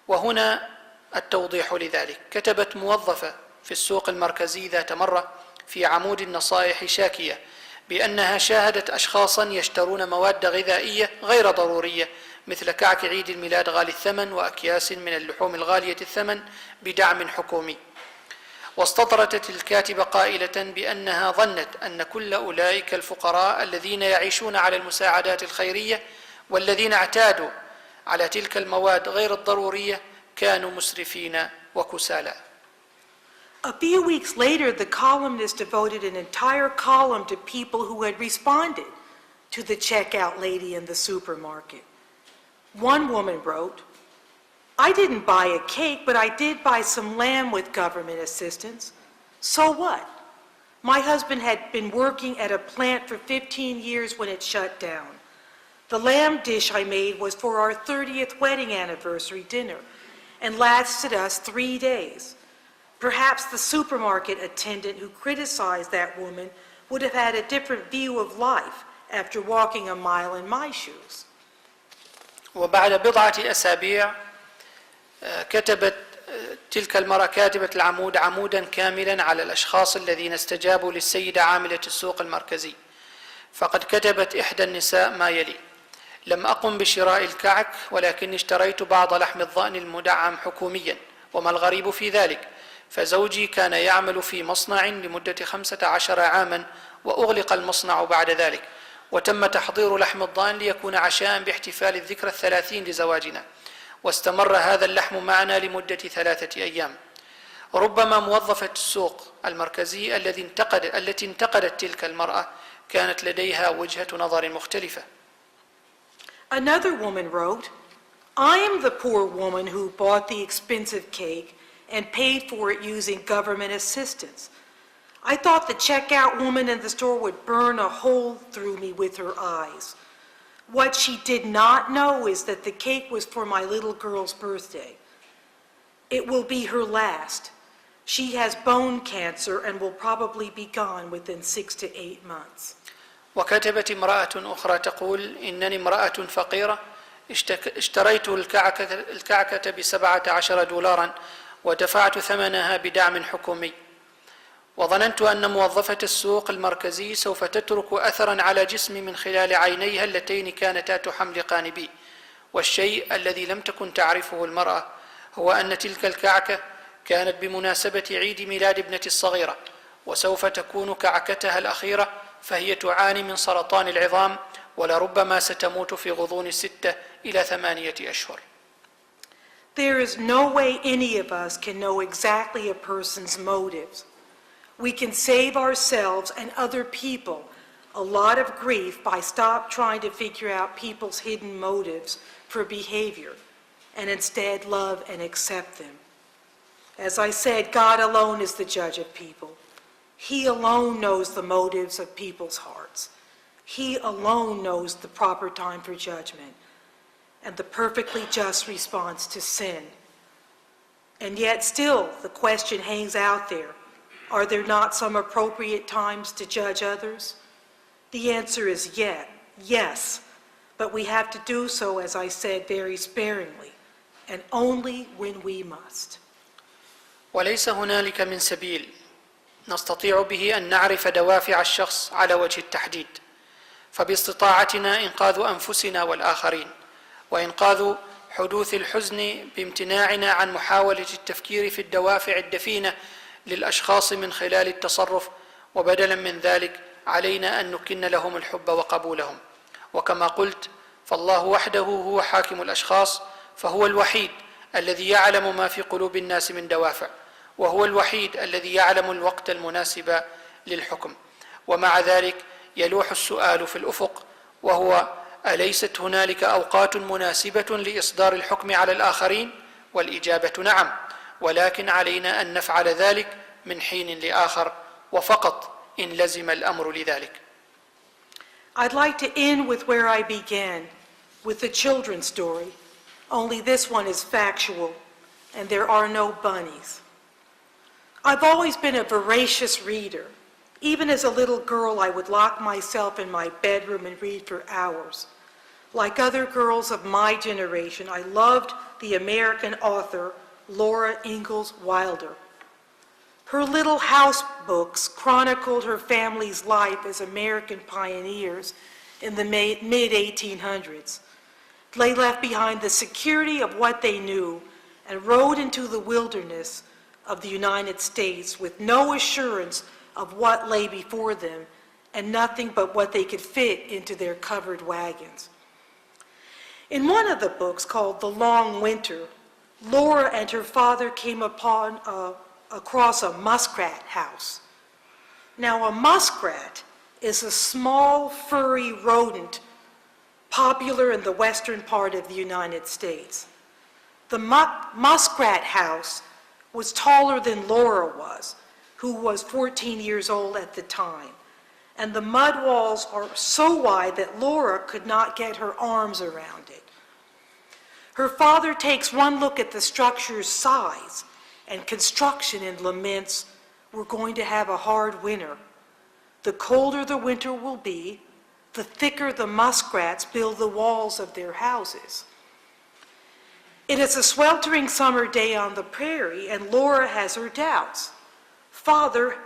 وهنا التوضيح لذلك. كتبت موظفة في السوق المركزي ذات مرة في عمود النصائح شاكية بأنها شاهدت أشخاصا يشترون مواد غذائية غير ضرورية مثل كعك عيد الميلاد غالي الثمن وأكياس من اللحوم الغالية الثمن بدعم حكومي. واستطردت الكاتبة قائلة بأنها ظنت أن كل أولئك الفقراء الذين يعيشون على المساعدات الخيرية والذين اعتادوا على تلك المواد غير الضرورية كانوا مسرفين وكسالى. A few weeks later, the columnist devoted an entire column to people who had responded to the checkout lady in the supermarket. One woman wrote, "I didn't buy a cake, but I did buy some lamb with government assistance. So what? My husband had been working at a plant for 15 years when it shut down. The lamb dish I made was for our 30th wedding anniversary dinner and lasted us 3 days. Perhaps the supermarket attendant who criticized that woman would have had a different view of life after walking a mile in my shoes." وبعد بضعة أسابيع كتبت تلك المرأة كاتبة العمود عمودا كاملا على الأشخاص الذين استجابوا للسيدة عاملة السوق المركزي. فقد كتبت إحدى النساء ما يلي: لم أقم بشراء الكعك ولكن اشتريت بعض لحم الضأن المدعم حكوميا. وما الغريب في ذلك؟ فزوجي كان يعمل في مصنع لمدة 15 عاما وأغلق المصنع بعد ذلك، وتم تحضير لحم الضأن ليكون عشاء باحتفال الذكرى 30 لزواجنا، واستمر هذا اللحم معنا لمدة 3 أيام. ربما موظفة السوق المركزي التي انتقدت تلك المرأة كانت لديها وجهة نظر مختلفة. Another woman wrote, I am the poor woman who bought the expensive cake and paid for it using government assistance. I thought the checkout woman in the store would burn a hole through me with her eyes. What she did not know is that the cake was for my little girl's birthday. It will be her last. She has bone cancer and will probably be gone within 6 to 8 months. وكتبت امرأة أخرى تقول إنني امرأة فقيرة اشتريت الكعكة $17 ودفعت ثمنها بدعم حكومي، وظننت أن موظفة السوق المركزي سوف تترك أثرا على جسمي من خلال عينيها اللتين كانتا تحملقان بي، والشيء الذي لم تكن تعرفه المرأة هو أن تلك الكعكة كانت بمناسبة عيد ميلاد ابنتي الصغيرة، وسوف تكون كعكتها الأخيرة، فهي تعاني من سرطان العظام ولربما ستموت في غضون 6 إلى 8 أشهر. There is no way any of us can know exactly a person's motives. We can save ourselves and other people a lot of grief by stop trying to figure out people's hidden motives for behavior and instead love and accept them. As I said, God alone is the judge of people. He alone knows the motives of people's hearts. He alone knows the proper time for judgment and the perfectly just response to sin. And yet still the question hangs out there. Are there not some appropriate times to judge others? The answer is yes, but we have to do so, as I said, very sparingly, and only when we must. وليس هنالك من سبيل نستطيع به أن نعرف دوافع الشخص على وجه التحديد، فباستطاعتنا إنقاذ أنفسنا والآخرين، وإنقاذ حدوث الحزن بامتناعنا عن محاولة التفكير في الدوافع الدفينة للأشخاص من خلال التصرف، وبدلا من ذلك علينا أن نكن لهم الحب وقبولهم. وكما قلت فالله وحده هو حاكم الأشخاص، فهو الوحيد الذي يعلم ما في قلوب الناس من دوافع، وهو الوحيد الذي يعلم الوقت المناسب للحكم. ومع ذلك يلوح السؤال في الأفق، وهو أليست هنالك أوقات مناسبة لإصدار الحكم على الآخرين؟ والإجابة نعم، ولكن علينا أن نفعل ذلك من حين لآخر، وفقط إن لزم الأمر لذلك. I'd like to end with where I began, with the children's story, only this one is factual, and there are no bunnies. I've always been a voracious reader. Even as a little girl, I would lock myself in my bedroom and read for hours. Like other girls of my generation, I loved the American author Laura Ingalls Wilder. Her little house books chronicled her family's life as American pioneers in the mid-1800s. They left behind the security of what they knew and rode into the wilderness of the United States with no assurance of what lay before them and nothing but what they could fit into their covered wagons. In one of the books called The Long Winter, Laura and her father came across a muskrat house. Now, a muskrat is a small, furry rodent popular in the western part of the United States. The muskrat house was taller than Laura was, who was 14 years old at the time, and the mud walls are so wide that Laura could not get her arms around it. Her father takes one look at the structure's size and construction and laments, "We're going to have a hard winter. The colder the winter will be, the thicker the muskrats build the walls of their houses." It is a sweltering summer day on the prairie, and Laura has her doubts. "Father,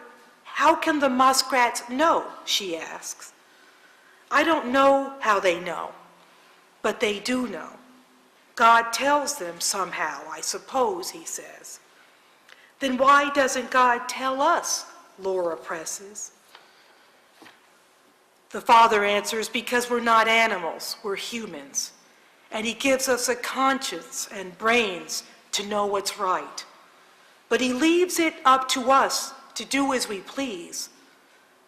how can the muskrats know?" she asks. "I don't know how they know, but they do know. God tells them somehow, I suppose," he says. "Then why doesn't God tell us?" Laura presses. The father answers, "Because we're not animals, we're humans. And he gives us a conscience and brains to know what's right. But he leaves it up to us to do as we please.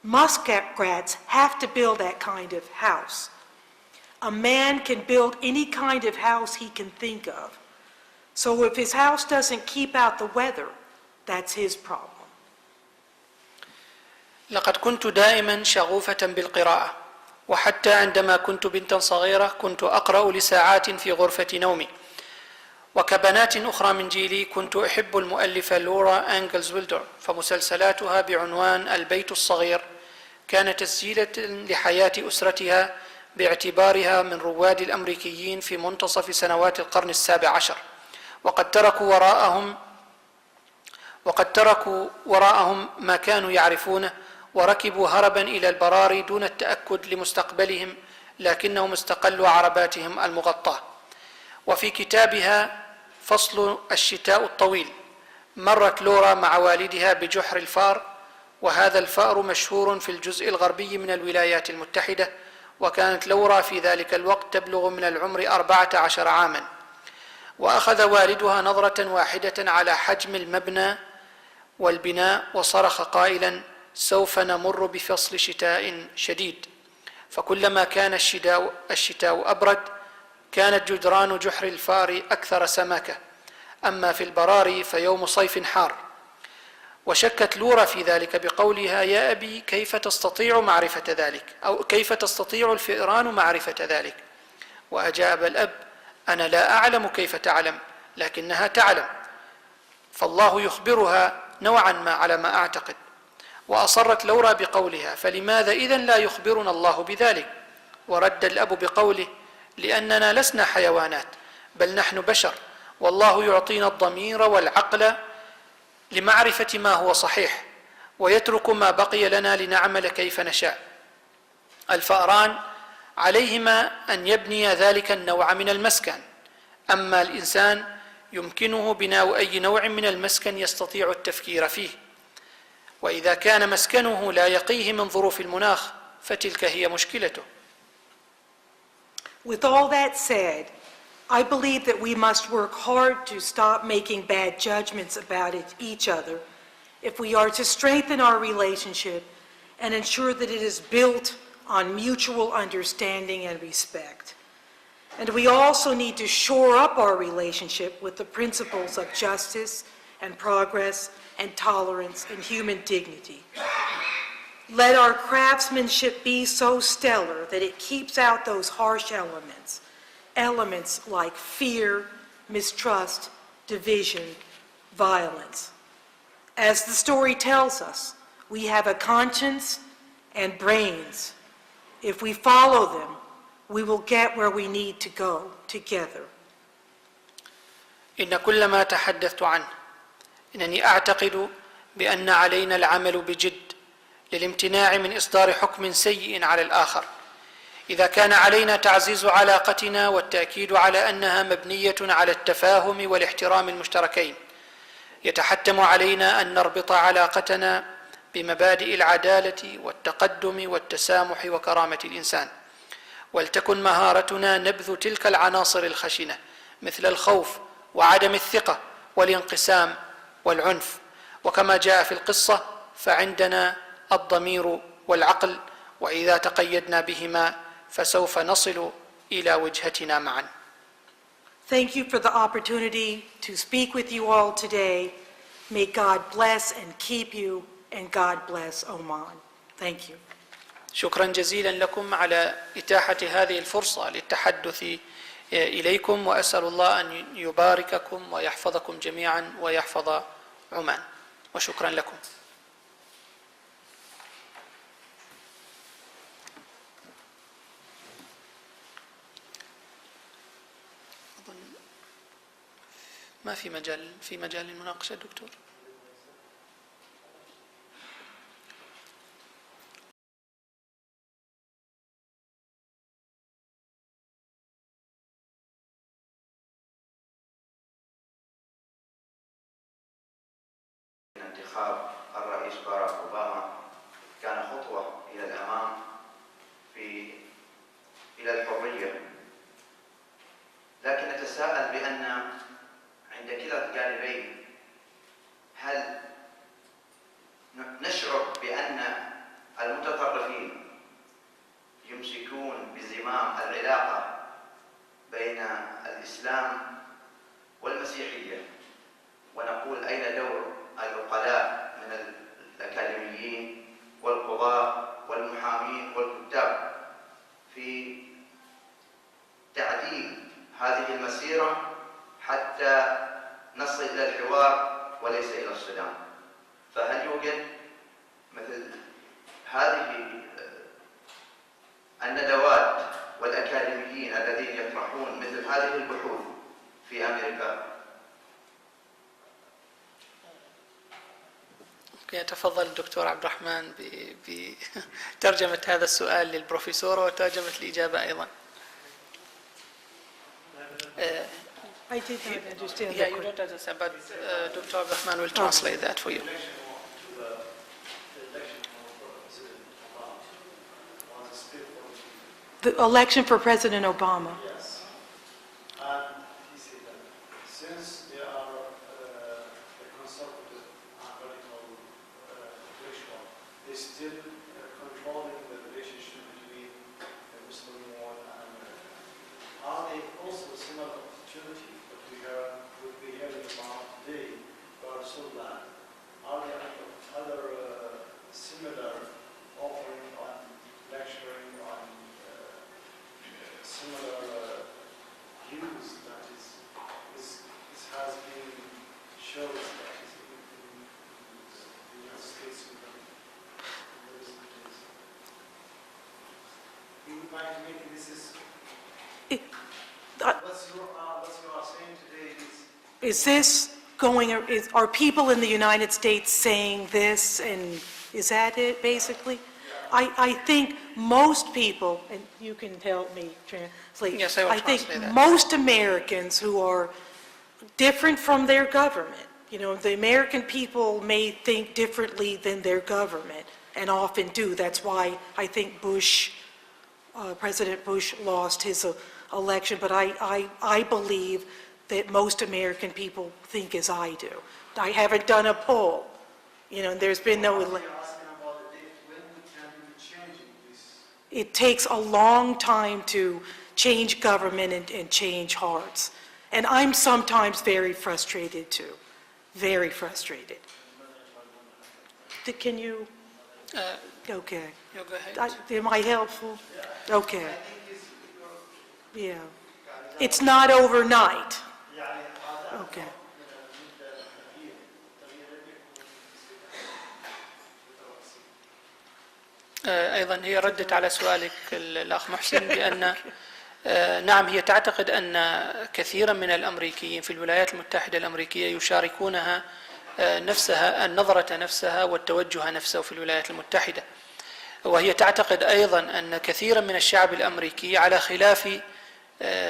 Muskrats have to build that kind of house. A man can build any kind of house he can think of. So if his house doesn't keep out the weather, that's his problem. لقد كنت دائما شغوفة بالقراءة، وحتى عندما كنت بنتا صغيرة كنت أقرأ لساعات في غرفة نومي. وكبنات أخرى من جيلي كنت أحب المؤلفة لورا أنجلز ويلدر، فمسلسلاتها بعنوان البيت الصغير كانت تسجيلا لحياة أسرتها باعتبارها من رواد الأمريكيين في منتصف سنوات القرن السابع عشر، وقد تركوا وراءهم ما كانوا يعرفونه وركبوا هربا إلى البراري دون التأكد لمستقبلهم، لكنهم استقلوا عرباتهم المغطاة. وفي كتابها فصل الشتاء الطويل مرت لورا مع والدها بجحر الفار، وهذا الفأر مشهور في الجزء الغربي من الولايات المتحدة، وكانت لورا في ذلك الوقت تبلغ من العمر 14 عاما. وأخذ والدها نظرة واحدة على حجم المبنى والبناء وصرخ قائلا: سوف نمر بفصل شتاء شديد. فكلما كان الشتاء أبرد كانت جدران جحر الفار أكثر سماكة، أما في البراري فيوم صيف حار. وشكت لورا في ذلك بقولها: يا أبي كيف تستطيع معرفة ذلك؟ أو كيف تستطيع الفئران معرفة ذلك؟ وأجاب الأب: أنا لا أعلم كيف تعلم، لكنها تعلم، فالله يخبرها نوعا ما على ما أعتقد. وأصرت لورا بقولها: فلماذا إذن لا يخبرنا الله بذلك؟ ورد الأب بقوله: لأننا لسنا حيوانات، بل نحن بشر، والله يعطينا الضمير والعقل لمعرفة ما هو صحيح، ويترك ما بقي لنا لنعمل كيف نشاء. الفأران عليهما أن يبني ذلك النوع من المسكن، أما الإنسان يمكنه بناء أي نوع من المسكن يستطيع التفكير فيه، وإذا كان مسكنه لا يقيه من ظروف المناخ فتلك هي مشكلته. With all that said, I believe that we must work hard to stop making bad judgments about each other if we are to strengthen our relationship and ensure that it is built on mutual understanding and respect. And we also need to shore up our relationship with the principles of justice and progress and tolerance and human dignity. Let our craftsmanship be so stellar that it keeps out those harsh elements like fear, mistrust, division, violence. As the story tells us, we have a conscience and brains. If we follow them, we will get where we need to go together. إن كل ما تحدثت عنه إنني أعتقد بأن علينا العمل بجد للامتناع من إصدار حكم سيء على الآخر. إذا كان علينا تعزيز علاقتنا والتأكيد على أنها مبنية على التفاهم والاحترام المشتركين، يتحتم علينا أن نربط علاقتنا بمبادئ العدالة والتقدم والتسامح وكرامة الإنسان. ولتكن مهارتنا نبذ تلك العناصر الخشنة مثل الخوف وعدم الثقة والانقسام والعنف. وكما جاء في القصة فعندنا الضمير والعقل، وإذا تقيدنا بهما فسوف نصل إلى وجهتنا معا. Thank you for the opportunity to speak with you all today. May God bless and keep you, and God bless Oman. Thank you. شكرا جزيلا لكم على إتاحة هذه الفرصة للتحدث إليكم، وأسأل الله أن يبارككم ويحفظكم جميعا ويحفظ عمان، وشكرا لكم. ما في مجال للمناقشة دكتور؟ انتخاب الرئيس باراك أوباما كان خطوة إلى الأمام إلى الحرية، لكن نتساءل بأن عند كلا الجانبين هل نشعر بأن يوجد مثل هذه الندوات والأكاديميين الذين يطرحون مثل هذه البحوث في أمريكا؟ يتفضل الدكتور عبد الرحمن بترجمة هذا السؤال للبروفيسورة وترجمة الإجابة أيضا. I did not understand Yeah, the you question. don't understand, but Dr. Abd Rahman will translate that for you. The election for President Obama. Yes. And he said that since they are a conservative and radical ritual, they still controlling the relationship between the Muslim world and America. Are they also similar opportunity that we would be hearing about today for Sudan? Are there other similar offering on lecturing on similar views that has been shown that is in the United States in the recent days? We would like to make this is what you are saying today is Is this going, are people in the United States saying this, and is that it, basically? I think most people, and you can help me translate. Yes, I will think translate that. most Americans who are different from their government, the American people may think differently than their government, and often do. That's why I think President Bush lost his election, but I believe that most American people think as I do. I haven't done a poll, and there's been no election. asking about the date when we can be changing this. It takes a long time to change government and change hearts. And I'm sometimes very frustrated too, very frustrated. Can you, okay. You go ahead. Am I helpful? Okay. Yeah. It's not overnight. Okay. أيضا هي ردت على سؤالك الأخ محسن بأن نعم هي تعتقد أن كثيرا من الأمريكيين في الولايات المتحدة الأمريكية يشاركونها نفسها النظرة نفسها والتوجه نفسه في الولايات المتحدة، وهي تعتقد أيضا أن كثيرا من الشعب الأمريكي على خلاف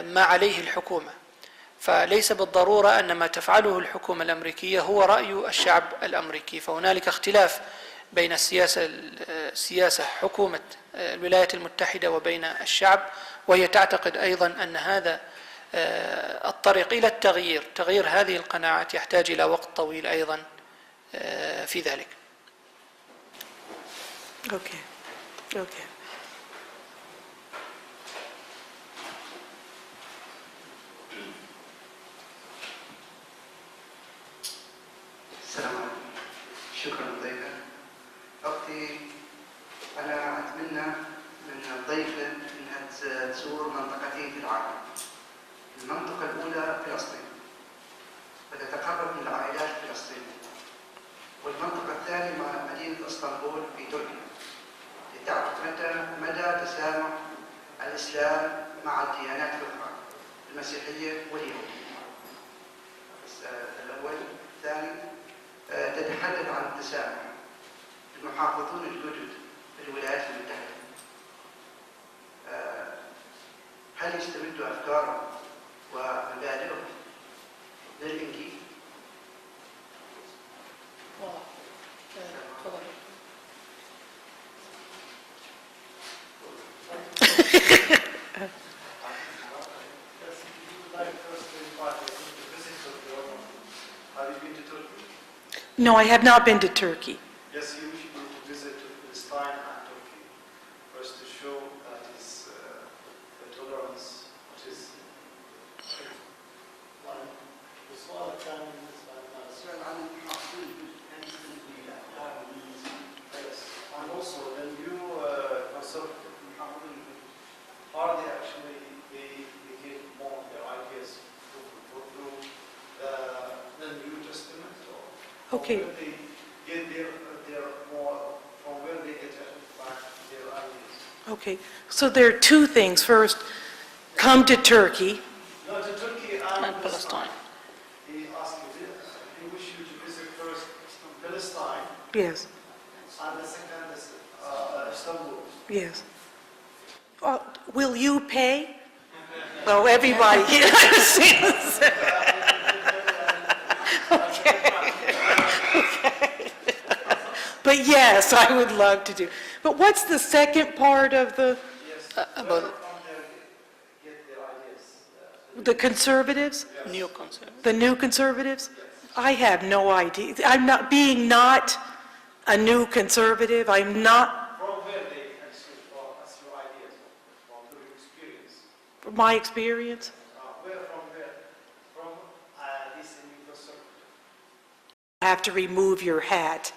ما عليه الحكومة، فليس بالضرورة أن ما تفعله الحكومة الأمريكية هو رأي الشعب الأمريكي، فهنالك اختلاف بين السياسة حكومة الولايات المتحدة وبين الشعب، وهي تعتقد أيضا أن هذا الطريق إلى التغيير، تغيير هذه القناعات يحتاج إلى وقت طويل أيضا في ذلك. Okay. Okay. السلام عليكم. شكرا ضيفة. أختي أنا أتمنى من الضيفة أنها تزور منطقتين في العالم. المنطقة الأولى فلسطين وتتقرب من العائلات الفلسطينية، والمنطقة الثانية مدينة اسطنبول في تركيا لتعرف مدى تسامح الإسلام مع الديانات الأخرى المسيحية واليهودية. الأول. الثاني تتحدث عن التسامح. المحافظون الجدد في الولايات المتحدة هل يستمدوا أفكارهم ومبادئهم للإنجيل؟ Have you been to Turkey? No, I have not been to Turkey. Yes, you should visit Palestine and Turkey. First to show that is the tolerance, which is one. السؤال الثاني بالنسبة لنا السؤال عن المحافظين الجدد. Yes, and also the new conservative محافظين, are they actually they get more their ideas through the New Testament, or Okay. will they get their Okay, so there are two things. First, come to Turkey. No, to Turkey and and Palestine. He asked you, he wished you to visit first Palestine, Yes, and the second is Istanbul. yes. Will you pay? Well, everybody here understands. But yes, I would love to do. But what's the second part of the About From there, get their ideas. the conservatives? new concept. The new conservatives? I have no idea. I'm not, being not a new conservative, I'm not, From where they actually ask your ideas, from your experience. my experience. Where from there? From this new conservative. Have to remove your hat,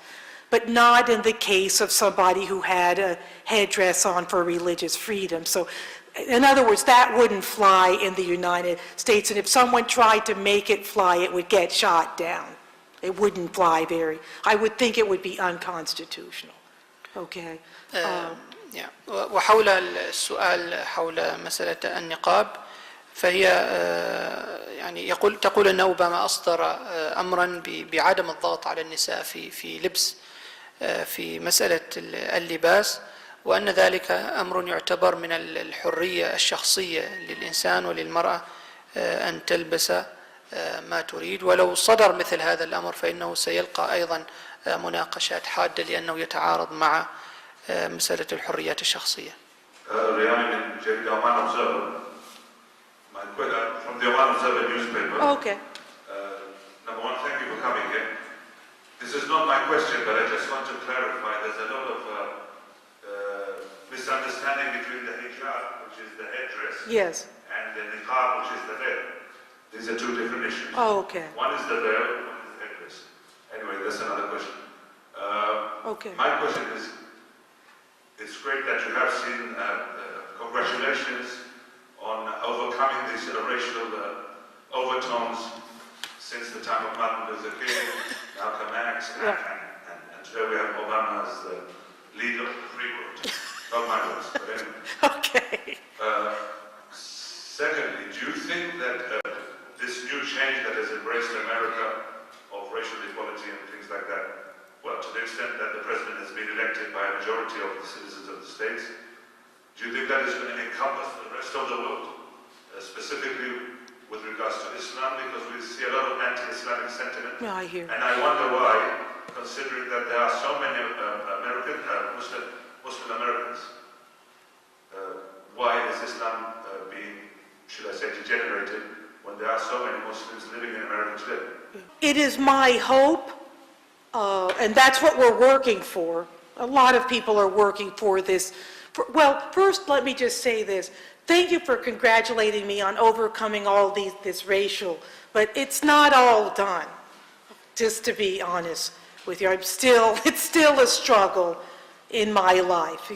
but not in the case of somebody who had a headdress on for religious freedom. So, in other words, that wouldn't fly in the United States, and if someone tried to make it fly, it would get shot down. It wouldn't fly I would think it would be unconstitutional. Okay? وحول السؤال حول مسألة النقاب فهي يعني تقول أن أوباما أصدر أمرا بعدم الضغط على النساء في لبس في مسألة اللباس، وأن ذلك أمر يعتبر من الحرية الشخصية للإنسان وللمرأة أن تلبس ما تريد، ولو صدر مثل هذا الأمر فإنه سيلقى أيضا مناقشات حادة لأنه يتعارض مع مسألة الحريات الشخصية. From the Oman Observer newspaper. Okay. Number one, thank you for coming here. This is not my question, but I just want to clarify. There's a lot of misunderstanding between the hijab, which is the headdress, Yes. and the niqab, which is the veil. These are two different issues. Oh, okay. One is the veil, one is the headdress. Anyway, that's another question. Okay. My question is, it's great that you have seen, congratulations on overcoming these racial overtones since the time of Martin Luther King, Malcolm X, and today we have Obama as the leader of the free world. Not my words, but anyway. Okay. Secondly, do you think that this new change that has embraced America of racial equality and things like that, well, to the extent that the president has been elected by a majority of the citizens of the states, do you think that is going to encompass the rest of the world, specifically with regards to Islam, because we see a lot of anti-Islamic sentiment? Yeah, I hear. And I wonder why, considering that there are so many Muslim Americans, why is Islam being, should I say, degenerated when there are so many Muslims living in America today? It is my hope, and that's what we're working for. A lot of people are working for this. Well, first, let me just say this. Thank you for congratulating me on overcoming all this racial, but it's not all done, just to be honest with you. It's still a struggle in my life.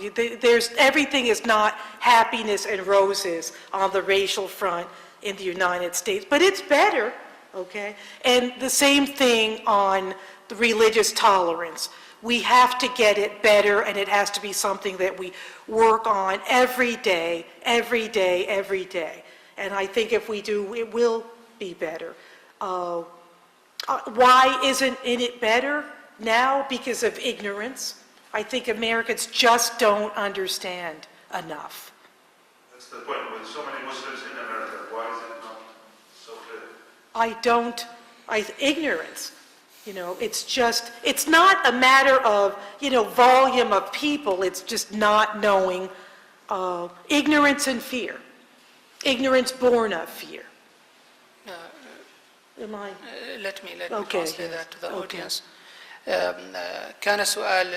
Everything is not happiness and roses on the racial front in the United States, but it's better, okay? And the same thing on the religious tolerance. We have to get it better, and it has to be something that we work on every day, every day, every day. And I think if we do, it will be better. Why isn't it better now? Because of ignorance. I think Americans just don't understand enough. That's the point. With so many Muslims in America, why is it not so clear? Ignorance. You know, it's not a matter of, volume of people, it's just not knowing, ignorance and fear. Ignorance born of fear. Am I? Let me Okay, translate yes. that to the Okay. audience. كان سؤال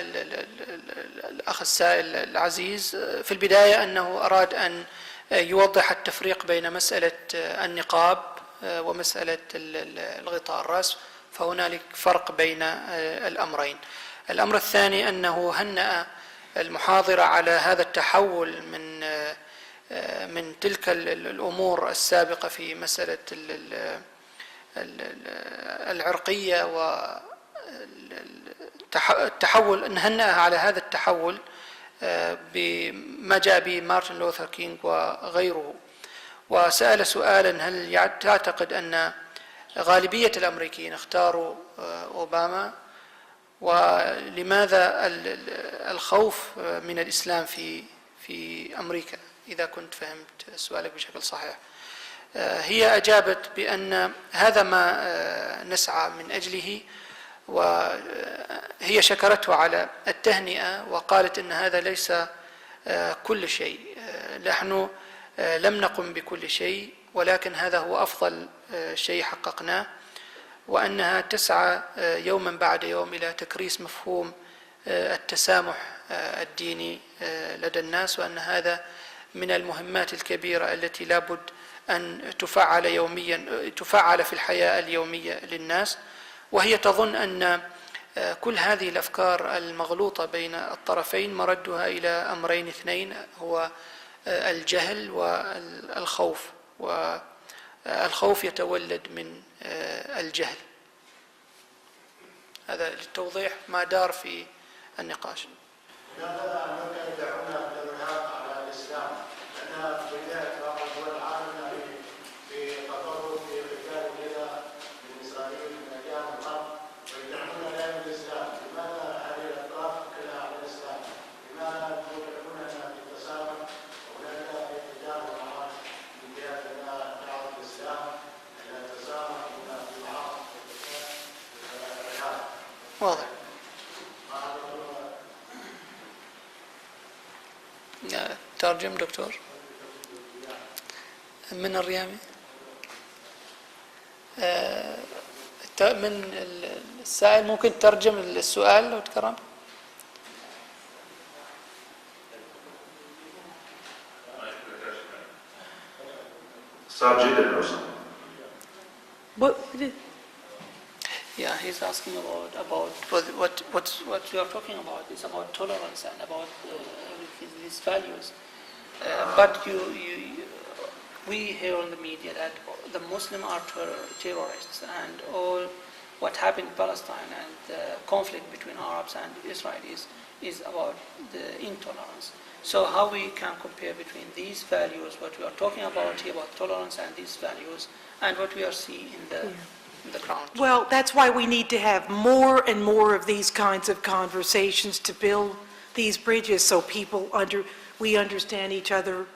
الأخ السائل العزيز في البداية أنه أراد أن يوضح التفريق بين مسألة النقاب ومسألة الغطاء الرأس، فهنالك فرق بين الأمرين. الأمر الثاني أنه هنأ المحاضرة على هذا التحول من تلك الأمور السابقة في مسألة العرقية والتحول، نهنأ على هذا التحول بما جاء به مارتن لوثر كينغ وغيره، وسأل سؤالا: هل تعتقد أن غالبية الأمريكيين اختاروا أوباما، ولماذا الخوف من الإسلام في أمريكا؟ إذا كنت فهمت سؤالك بشكل صحيح. هي أجابت بأن هذا ما نسعى من أجله، وهي شكرته على التهنئة وقالت أن هذا ليس كل شيء، نحن لم نقم بكل شيء، ولكن هذا هو أفضل شيء حققناه، وأنها تسعى يوما بعد يوم إلى تكريس مفهوم التسامح الديني لدى الناس، وأن هذا من المهمات الكبيرة التي لابد أن تفعل يوميا، تفعل في الحياة اليومية للناس. وهي تظن أن كل هذه الأفكار المغلوطة بين الطرفين مردها إلى أمرين اثنين، هو الجهل والخوف، والخوف يتولد من الجهل. هذا للتوضيح ما دار في النقاش. لماذا أمريكا يدعون بالإرهاب على الإسلام؟ لأنها في بداية بعض الدول العالمية في قطر وفي رجال كذا من إسرائيل من أيام الغرب ويدعون دائما الإسلام. لماذا هذه الأطراف كلها على الإسلام؟ لماذا يدعون أنها في التسامح وهناك اتجاه ومعارض من جهة أنها تعرض الإسلام إلى التسامح وأنها في معارض الإرهاب؟ واضح. ترجم دكتور من الريامي. من السائل ممكن ترجم السؤال لو تكرم. صار جدا أوسع. Yeah, he's asking about what you are talking about is about tolerance and about these values. But we hear on the media that the Muslims are terrorists, and all what happened in Palestine and the conflict between Arabs and Israel is about the intolerance. So how we can compare between these values, what we are talking about here about tolerance and these values, and what we are seeing in the ground? Well, that's why we need to have more and more of these kinds of conversations to build these bridges so we understand each other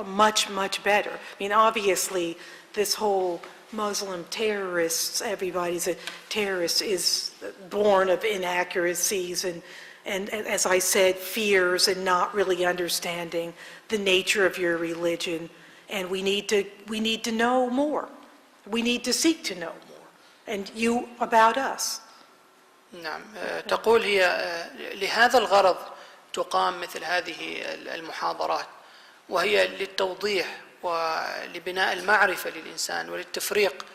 much better. I mean, obviously, this whole Muslim terrorists, everybody's a terrorist, is born of inaccuracies and as I said, fears and not really understanding the nature of your religion. And we need to know more. We need to seek to know more. And you about us. نعم، تقول هي لهذا الغرض تقام مثل هذه المحاضرات، وهي للتوضيح ولبناء المعرفة للإنسان وللتفريق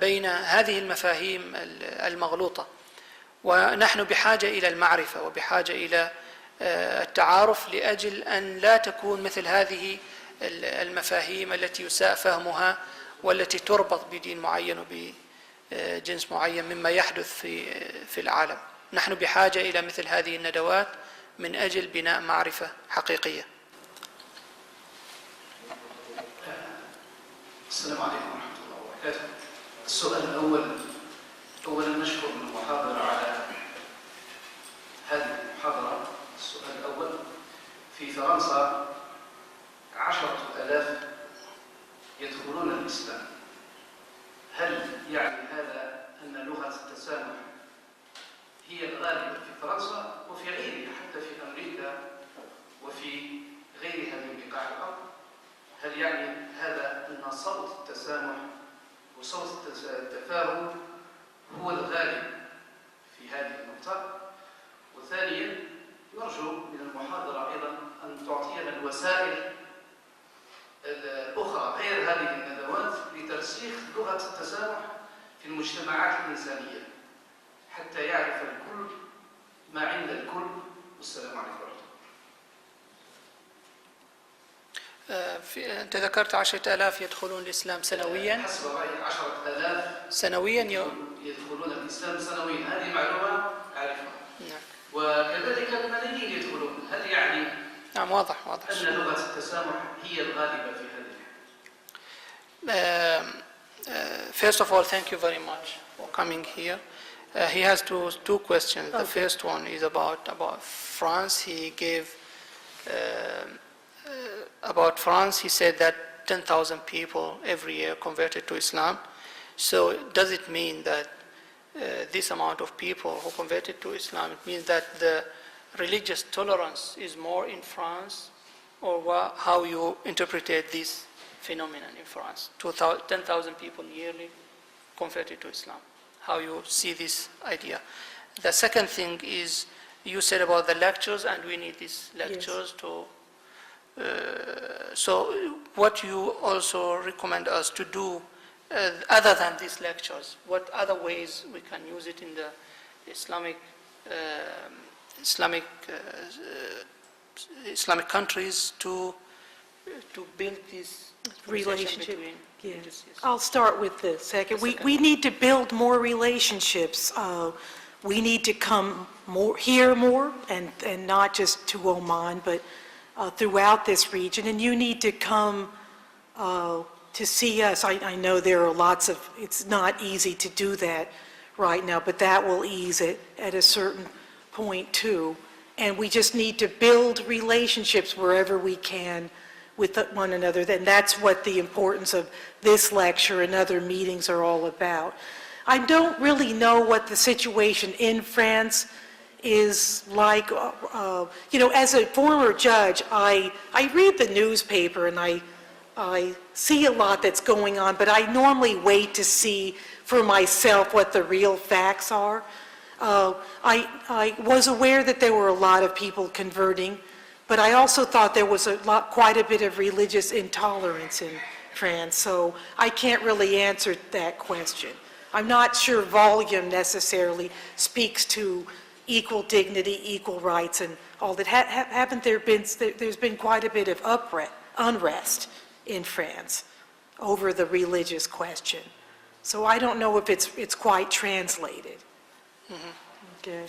بين هذه المفاهيم المغلوطة. ونحن بحاجة إلى المعرفة وبحاجة إلى التعارف لأجل أن لا تكون مثل هذه المفاهيم التي يساء فهمها والتي تربط بدين معين وبجنس معين مما يحدث في العالم. نحن بحاجة إلى مثل هذه الندوات من أجل بناء معرفة حقيقية. السلام عليكم ورحمة الله وبركاته. السؤال الأول، أولا نشكر المحاضرة على هذه المحاضرة. السؤال الأول، في فرنسا 10,000 يدخلون الإسلام، هل يعني هذا أن لغة التسامح هي الغالبة في فرنسا وفي غيرها حتى في أمريكا وفي غيرها من بقاع الأرض؟ هل يعني هذا أن صوت التسامح وصوت التفاهم هو الغالب في هذه النقطة؟ وثانيا، يرجو من المحاضرة أيضا أن تعطينا الوسائل الأخرى غير هذه الندوات لترسيخ لغة التسامح في المجتمعات الإنسانية حتى يعرف الكل ما عند الكل. والسلام عليكم ورحمة الله. أنت ذكرت 10,000 يدخلون الإسلام سنويا. حسب رأيي 10,000 سنويا يدخلون الإسلام سنويا، هذه معلومة أعرفها. نعم. وكذلك الملايين يدخلون. هل يعني نعم واضح واضح. أن لغة التسامح هي الغالبة في هذه؟ First of all, thank you very much for coming here. He has two questions. The first one is about France. He gave about France. He said that 10,000 people every year converted to Islam. So does it mean that this amount of people who converted to Islam, it means that the religious tolerance is more in France, or how you interpreted this phenomenon in France? 10,000 people yearly converted to Islam. How you see this idea? The second thing is, you said about the lectures, and we need these lectures to. So, what you also recommend us to do, other than these lectures? What other ways we can use it in the Islamic countries to build this Relationship. between Yeah. religious, yes. I'll start with the second. We need to build more relationships. We need to come here more, and not just to Oman, but throughout this region. And you need to come to see us. I know there are lots of, it's not easy to do that right now, but that will ease it at a certain point too. And we just need to build relationships wherever we can with one another. And that's what the importance of this lecture and other meetings are all about. I don't really know what the situation in France is like. As a former judge, I read the newspaper and I see a lot that's going on, but I normally wait to see for myself what the real facts are. I was aware that there were a lot of people converting, but I also thought there was quite a bit of religious intolerance in France, so I can't really answer that question. I'm not sure volume necessarily speaks to equal dignity, equal rights, and all that. There's been quite a bit of unrest in France over the religious question. So I don't know if it's quite translated. Okay.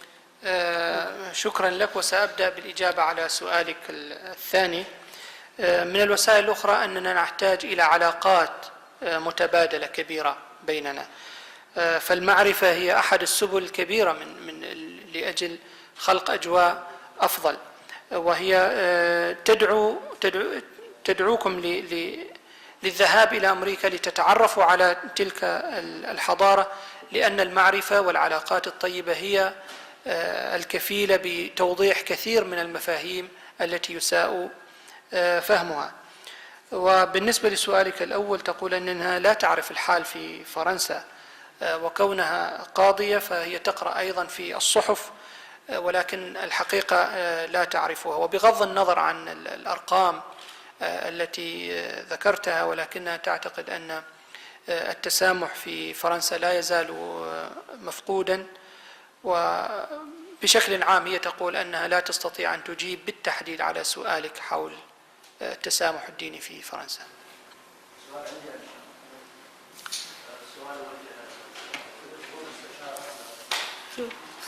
شكرا لك، وسأبدأ بالإجابة على سؤالك الثاني. من الوسائل الأخرى أننا نحتاج إلى علاقات متبادلة كبيرة بيننا، فالمعرفة هي أحد السبل الكبيرة لأجل خلق أجواء أفضل، وهي تدعوكم للذهاب إلى أمريكا لتتعرفوا على تلك الحضارة، لأن المعرفة والعلاقات الطيبة هي الكفيلة بتوضيح كثير من المفاهيم التي يساء فهمها. وبالنسبة لسؤالك الأول، تقول أنها لا تعرف الحال في فرنسا، وكونها قاضية فهي تقرأ أيضا في الصحف، ولكن الحقيقة لا تعرفها. وبغض النظر عن الأرقام التي ذكرتها، ولكنها تعتقد أن التسامح في فرنسا لا يزال مفقودا، وبشكل عام هي تقول أنها لا تستطيع أن تجيب بالتحديد على سؤالك حول التسامح الديني في فرنسا.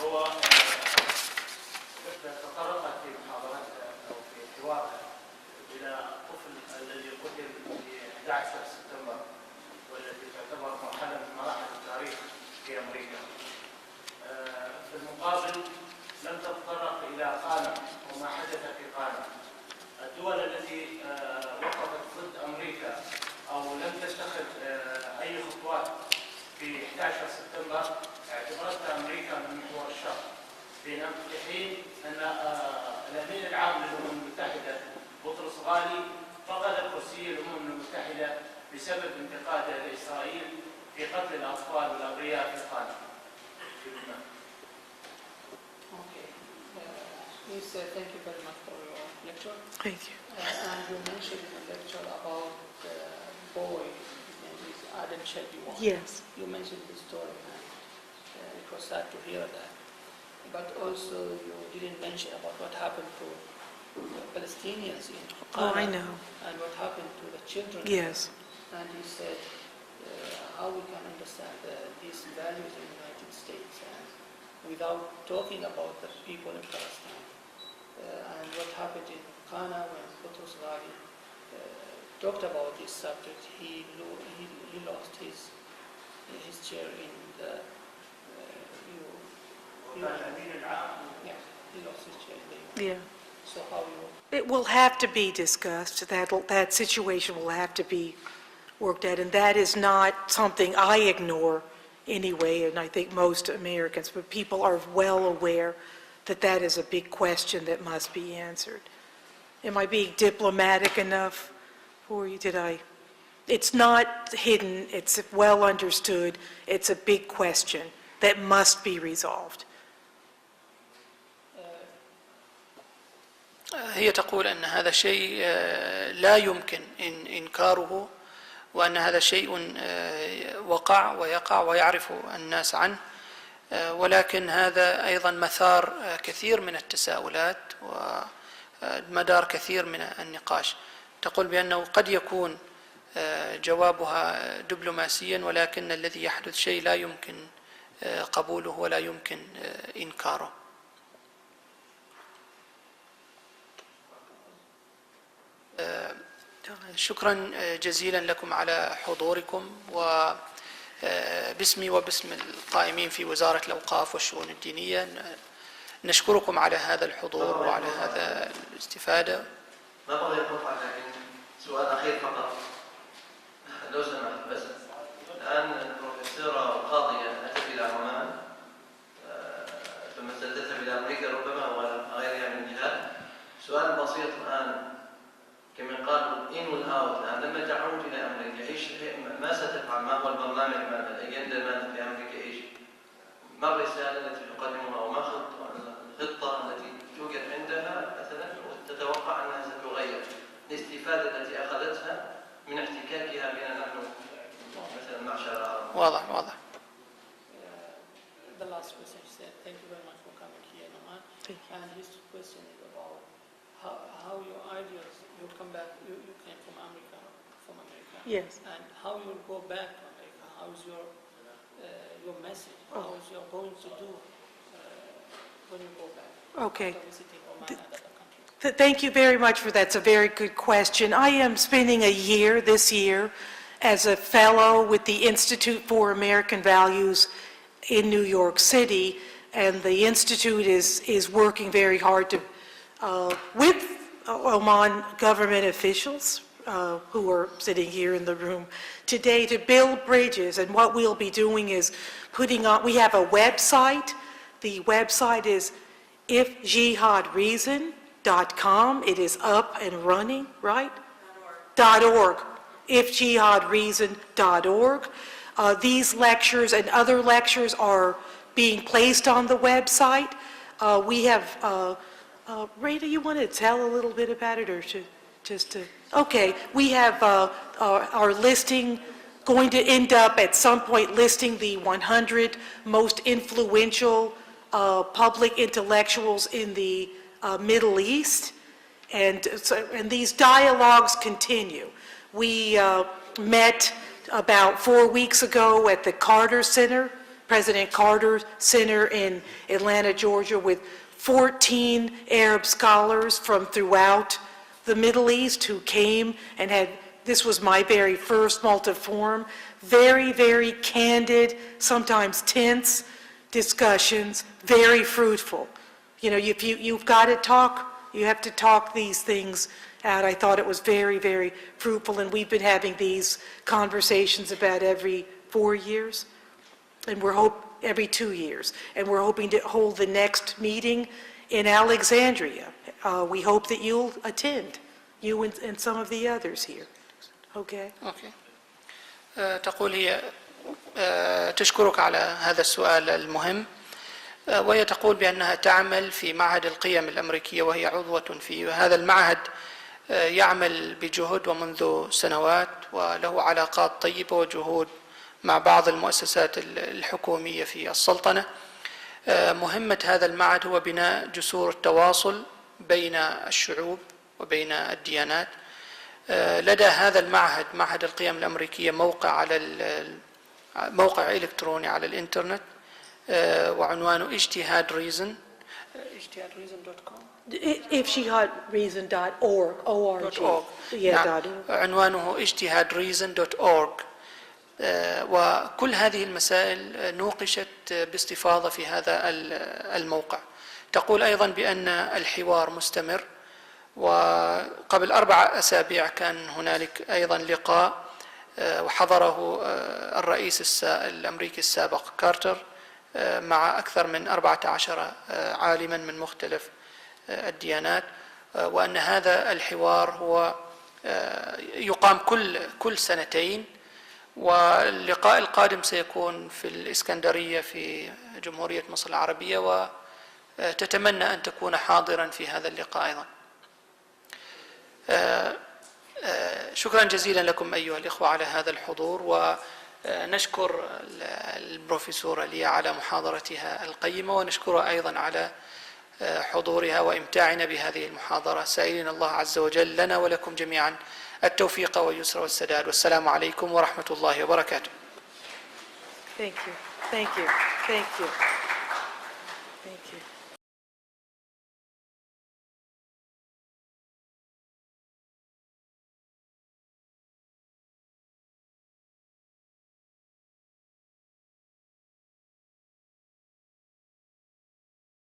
هو تطرقت في محاضرتها او في حوارها الى الطفل الذي قتل في 11 سبتمبر، والتي تعتبر مرحله من مراحل التاريخ في امريكا. في المقابل لم تتطرق الى قانا وما حدث في قانا. الدول التي وقفت ضد امريكا او لم تتخذ اي خطوات في 11 سبتمبر اعتبرتها امريكا من محور الشر، في حين ان الامين العام للامم المتحده بطرس غالي فقد كرسي الامم المتحده بسبب انتقاده لاسرائيل في قتل الاطفال والابرياء في قانا في لبنان. Okay. Please, thank you very much for your lecture. Thank you. And you mentioned in the lecture about the boy, his name is Adam Shelby. Yes. You mentioned the story, and it was sad to hear that. But also you didn't mention about what happened to the Palestinians in Qana. Oh, I know. And what happened to the children. Yes. And he said how we can understand these values in the United States. And without talking about the people in Palestine. And what happened in Qana when Boutros Ghali talked about this subject, he lost his chair in the yeah, he lost his chair in the UN. Yeah. So how you It will have to be discussed. That situation will have to be worked at, and that is not something I ignore anyway, and I think most Americans, but people are well aware that that is a big question that must be answered. Am I being diplomatic enough for you? It's not hidden, it's well understood, it's a big question that must be resolved. هي تقول أن هذا شيء لا يمكن إنكاره، وأن هذا شيء وقع ويقع ويعرف الناس عنه، ولكن هذا أيضا مثار كثير من التساؤلات ومدار كثير من النقاش. تقول بأنه قد يكون جوابها دبلوماسيا، ولكن الذي يحدث شيء لا يمكن قبوله ولا يمكن إنكاره. شكرا جزيلا لكم على حضوركم، وباسمي وباسم القائمين في وزارة الأوقاف والشؤون الدينية نشكركم على هذا الحضور وعلى هذا الاستفادة. ما بغي أقطع، لكن سؤال أخير فقط لو سمحت. بس الآن البروفيسورة القاضية أتت إلى عمان ثم ستذهب إلى أمريكا ربما وغيرها من الجهات. سؤال بسيط الآن، كما قالوا إن والأوت، الآن لما تعود إلى أمريكا إيش ما ستفعل؟ ما هو البرنامج ماذا؟ الأجندة ماذا في أمريكا؟ إيش؟ ما الرسالة التي تقدمها وما الخطة التي توجد عندها مثلا وتتوقع أنها ستغير الاستفادة التي أخذتها من احتكاكها بنا نحن مثلا معشر العرب؟ واضح. The last question he said, thank you very much for coming here, Noman. And his question is about how your ideas, you come back, you came from America. Yes. And how you'll go back to America? How is your message? How is you're going to do when you go back? Okay. After visiting Oman and other countries? Thank you very much for that. It's a very good question. I am spending a year this year as a fellow with the Institute for American Values in New York City, and the Institute is working very hard to, with Oman government officials who are sitting here in the room today, to build bridges. And what we'll be doing is putting on, we have a website. The website is ifjihadreason.com. It is up and running, right? .org. ifjihadreason.org. These lectures and other lectures are being placed on the website. We have, Rita, you want to tell a little bit about it, or just to, okay, we have our listing going to end up at some point listing the 100 most influential public intellectuals in the Middle East, and these dialogues continue. We met about 4 weeks ago at the Carter Center, President Carter Center in Atlanta, Georgia, with 14 Arab scholars from throughout the Middle East who came and had, this was my very first multiforum, very, very candid, sometimes tense discussions, very fruitful. You know, if you've got to talk, you have to talk these things out. I thought it was very, very fruitful, and we've been having these conversations about every 4 years, and every 2 years, and we're hoping to hold the next meeting in Alexandria. We hope that you'll attend, you and some of the others here. Okay? Okay. تقول هي تشكرك على هذا السؤال المهم، وهي تقول بأنها تعمل في معهد القيم الأمريكية وهي عضوة فيه. هذا المعهد يعمل بجهد ومنذ سنوات، وله علاقات طيبة وجهود مع بعض المؤسسات الحكومية في السلطنة. مهمة هذا المعهد هو بناء جسور التواصل بين الشعوب وبين الديانات. لدى هذا المعهد، معهد القيم الأمريكية، موقع إلكتروني على الإنترنت وعنوانه اجتهاد ريزن اجتهادreason.com ifjihadreason.org. نعم. عنوانه اجتهادreason.org. وكل هذه المسائل نوقشت باستفاضة في هذا الموقع. تقول أيضا بأن الحوار مستمر، وقبل 4 أسابيع كان هنالك أيضا لقاء وحضره الرئيس الأمريكي السابق كارتر مع أكثر من 14 عالما من مختلف الديانات، وأن هذا الحوار هو يقام كل سنتين، واللقاء القادم سيكون في الإسكندرية في جمهورية مصر العربية، وتتمنى أن تكون حاضرا في هذا اللقاء أيضا. شكرا جزيلا لكم أيها الإخوة على هذا الحضور، ونشكر البروفيسورة ليا على محاضرتها القيمة، ونشكرها أيضا على حضورها وإمتاعنا بهذه المحاضرة، سائلين الله عز وجل لنا ولكم جميعا التوفيق واليسر والسداد. والسلام عليكم ورحمة الله وبركاته. Thank you.